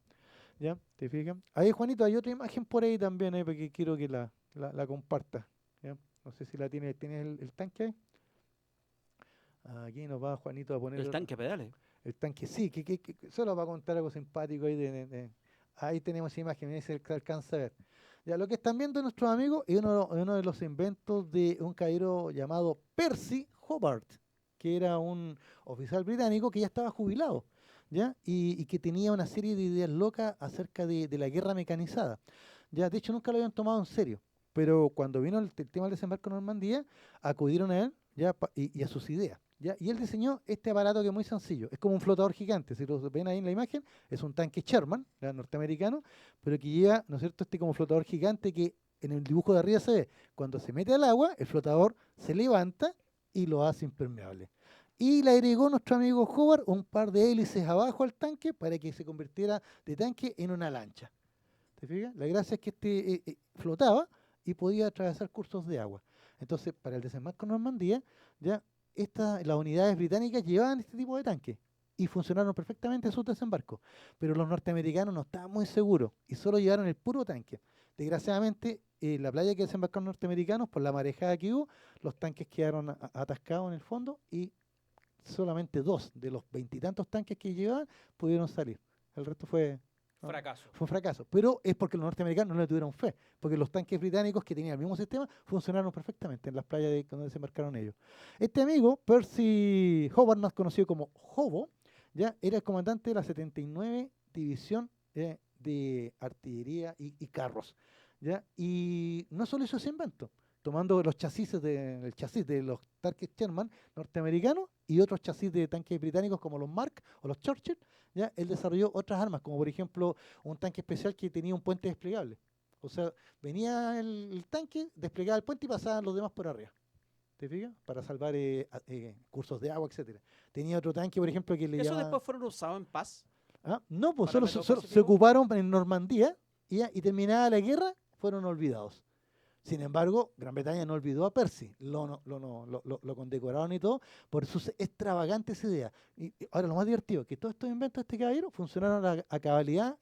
¿ya? ¿Te fijas? Ahí, Juanito, hay otra imagen por ahí también, porque quiero que la comparta, ¿ya? No sé si la ¿tienes el tanque ahí? Aquí nos va Juanito a poner
El tanque a pedales.
el tanque, sí, que solo va a contar algo simpático ahí ahí tenemos imagen, ahí se alcanza a ver. Ya, lo que están viendo nuestros amigos es uno de los inventos de un caballero llamado Percy Hobart, que era un oficial británico que ya estaba jubilado, ¿ya? Y que tenía una serie de ideas locas acerca de la guerra mecanizada. Ya, de hecho, nunca lo habían tomado en serio, pero cuando vino el tema del desembarco en Normandía, acudieron a él, ya, y a sus ideas. ¿Ya? Y él diseñó este aparato que es muy sencillo. Es como un flotador gigante. Si lo ven ahí en la imagen, es un tanque Sherman, ¿ya? Norteamericano, pero que lleva, ¿no es cierto?, este como flotador gigante que en el dibujo de arriba se ve. Cuando se mete al agua, el flotador se levanta y lo hace impermeable. Y le agregó nuestro amigo Howard un par de hélices abajo al tanque para que se convirtiera de tanque en una lancha. ¿Te fijas? La gracia es que flotaba y podía atravesar cursos de agua. Entonces, para el desembarco en Normandía, ya las unidades británicas llevaban este tipo de tanques y funcionaron perfectamente en sus desembarcos. Pero los norteamericanos no estaban muy seguros y solo llevaron el puro tanque. Desgraciadamente, en la playa que desembarcaron norteamericanos, por la marejada que hubo, los tanques quedaron atascados en el fondo y solamente 2 de los 20 y tantos tanques que llevaban pudieron salir. El resto fue
Fracaso.
un fracaso. Pero es porque los norteamericanos no le tuvieron fe, porque los tanques británicos que tenían el mismo sistema funcionaron perfectamente en las playas donde desembarcaron ellos. Este amigo, Percy Hobart, más conocido como Hobo, ya era el comandante de la 79 División de Artillería y Carros. ¿Ya? Y no solo hizo ese invento, tomando el chasis de los tanques Sherman norteamericanos y otros chasis de tanques británicos como los Mark o los Churchill, ¿ya? Él desarrolló otras armas, como por ejemplo un tanque especial que tenía un puente desplegable. O sea, venía el tanque, desplegaba el puente y pasaban los demás por arriba. ¿Te fijas? Para salvar cursos de agua, etcétera. Tenía otro tanque, por ejemplo, que le
¿Eso
llamaban...
después fueron usados en paz?
No, pues
¿Para el
solo
método
se
pacífico?
ocuparon en Normandía y terminada la guerra, fueron olvidados. Sin embargo, Gran Bretaña no olvidó a Percy, lo condecoraron y todo por sus extravagantes ideas. Y ahora lo más divertido, que todos estos inventos de este caballero funcionaron a cabalidad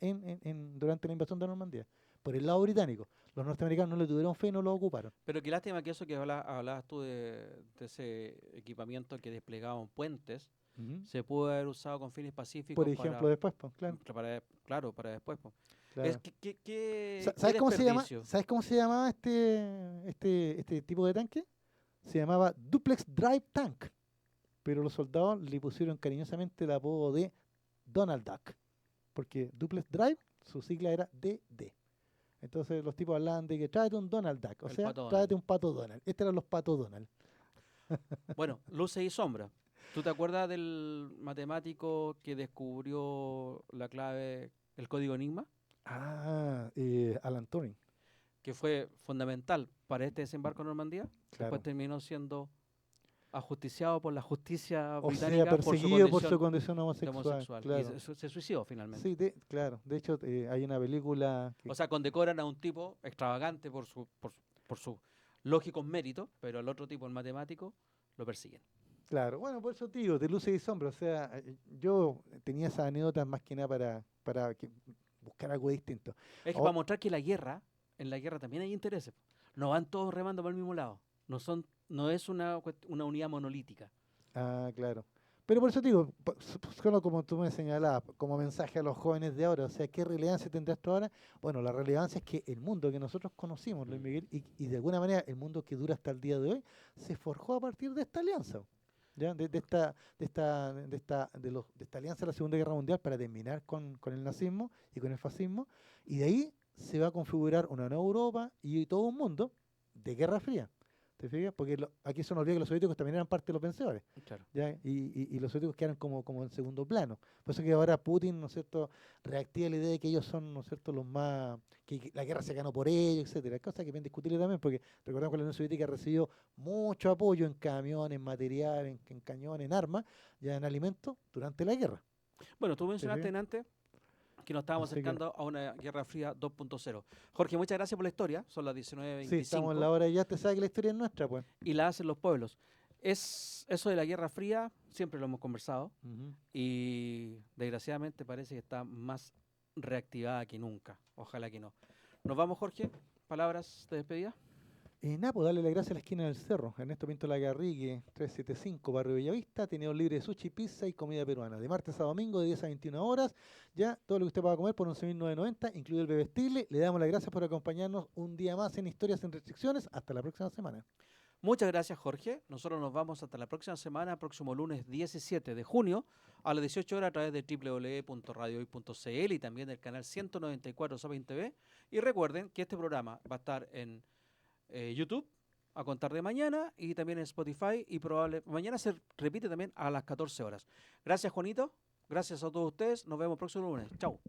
durante la invasión de Normandía, por el lado británico. Los norteamericanos no le tuvieron fe y no lo ocuparon.
Pero qué lástima que eso que hablabas tú de ese equipamiento que desplegaban puentes,
Ujú.
se pudo haber usado con fines pacíficos
Por ejemplo, después, pues, claro.
para después. Po.
Claro.
Es qué
¿Sabes cómo se llama?
desperdicio.
¿Sabes cómo se llamaba este tipo de tanque? Se llamaba Duplex Drive Tank. Pero los soldados le pusieron cariñosamente el apodo de Donald Duck. Porque Duplex Drive, su sigla era DD. Entonces los tipos hablaban de que tráete un Donald Duck. O
El
sea,
pato Donald.
tráete un pato Donald. Estos eran los patos Donald.
Bueno, luces y sombras. ¿Tú te acuerdas del matemático que descubrió la clave, el código Enigma?
Alan Turing.
Que fue fundamental para este desembarco en Normandía.
Claro.
Después terminó siendo ajusticiado por la justicia
O sea,
británica
perseguido por su
condición
condición
de
homosexual.
homosexual.
Claro.
Y se suicidó finalmente.
Sí, claro. De hecho, hay una película que...
O sea, condecoran a un tipo extravagante por sus lógicos méritos, pero al otro tipo, el matemático, lo persiguen.
Claro, bueno, por eso digo, de luces y sombras. O sea, yo tenía esas anécdotas más que nada para buscar algo distinto.
Es que
Oh.
para mostrar que en la guerra también hay intereses. No van todos remando para el mismo lado. No es una unidad monolítica.
Claro. Pero por eso digo, solo como tú me señalabas, como mensaje a los jóvenes de ahora, o sea, ¿qué relevancia tendrá esto ahora? Bueno, la relevancia es que el mundo que nosotros conocimos, Luis Miguel, y de alguna manera el mundo que dura hasta el día de hoy, se forjó a partir de esta alianza. ¿Ya? De esta alianza de la Segunda Guerra Mundial para terminar con el nazismo y con el fascismo, y de ahí se va a configurar una nueva Europa y todo un mundo de Guerra Fría. ¿Te fijas? Porque aquí se nos olvida que los soviéticos también eran parte de los vencedores,
Claro.
¿ya? Y los soviéticos quedan como en segundo plano. Por eso que ahora Putin, ¿no es cierto?, reactiva la idea de que ellos son, ¿no es cierto?, los más, que la guerra se ganó por ellos, etcétera. Cosa que es bien discutible también, porque recordemos que la Unión Soviética recibió mucho apoyo en camiones, en material, en cañones, en armas, ya en alimentos, durante la guerra.
Bueno, tú mencionaste
fijas?
antes que nos estábamos
Así que-
acercando a una Guerra Fría 2.0. Jorge, muchas gracias por la historia. Son las 19:25
Sí, estamos en la hora y ya te sabes que la historia es nuestra, pues.
y la hacen los pueblos. Es eso de la Guerra Fría, siempre lo hemos conversado
Ujú.
y desgraciadamente parece que está más reactivada que nunca. Ojalá que no. Nos vamos, Jorge. Palabras de despedida.
Nada, pues darle las gracias a la esquina del cerro. Ernesto Pinto Lagarrigue, 375, Barrio Bellavista. Tenedor libre de sushi, pizza y comida peruana. De martes a domingo, de 10 a 21 horas. Ya todo lo que usted pueda comer por 11.990, incluido el bebestible. Le damos las gracias por acompañarnos un día más en Historias sin Restricciones. Hasta la próxima semana.
Muchas gracias, Jorge. Nosotros nos vamos hasta la próxima semana, próximo lunes 17 de junio, a las 18 horas a través de www.radiohoy.cl y también del canal 194 Sapin TV. Y recuerden que este programa va a estar en YouTube a contar de mañana y también en Spotify y mañana se repite también a las 14 horas. Gracias, Juanito. Gracias a todos ustedes. Nos vemos el próximo lunes. Chau.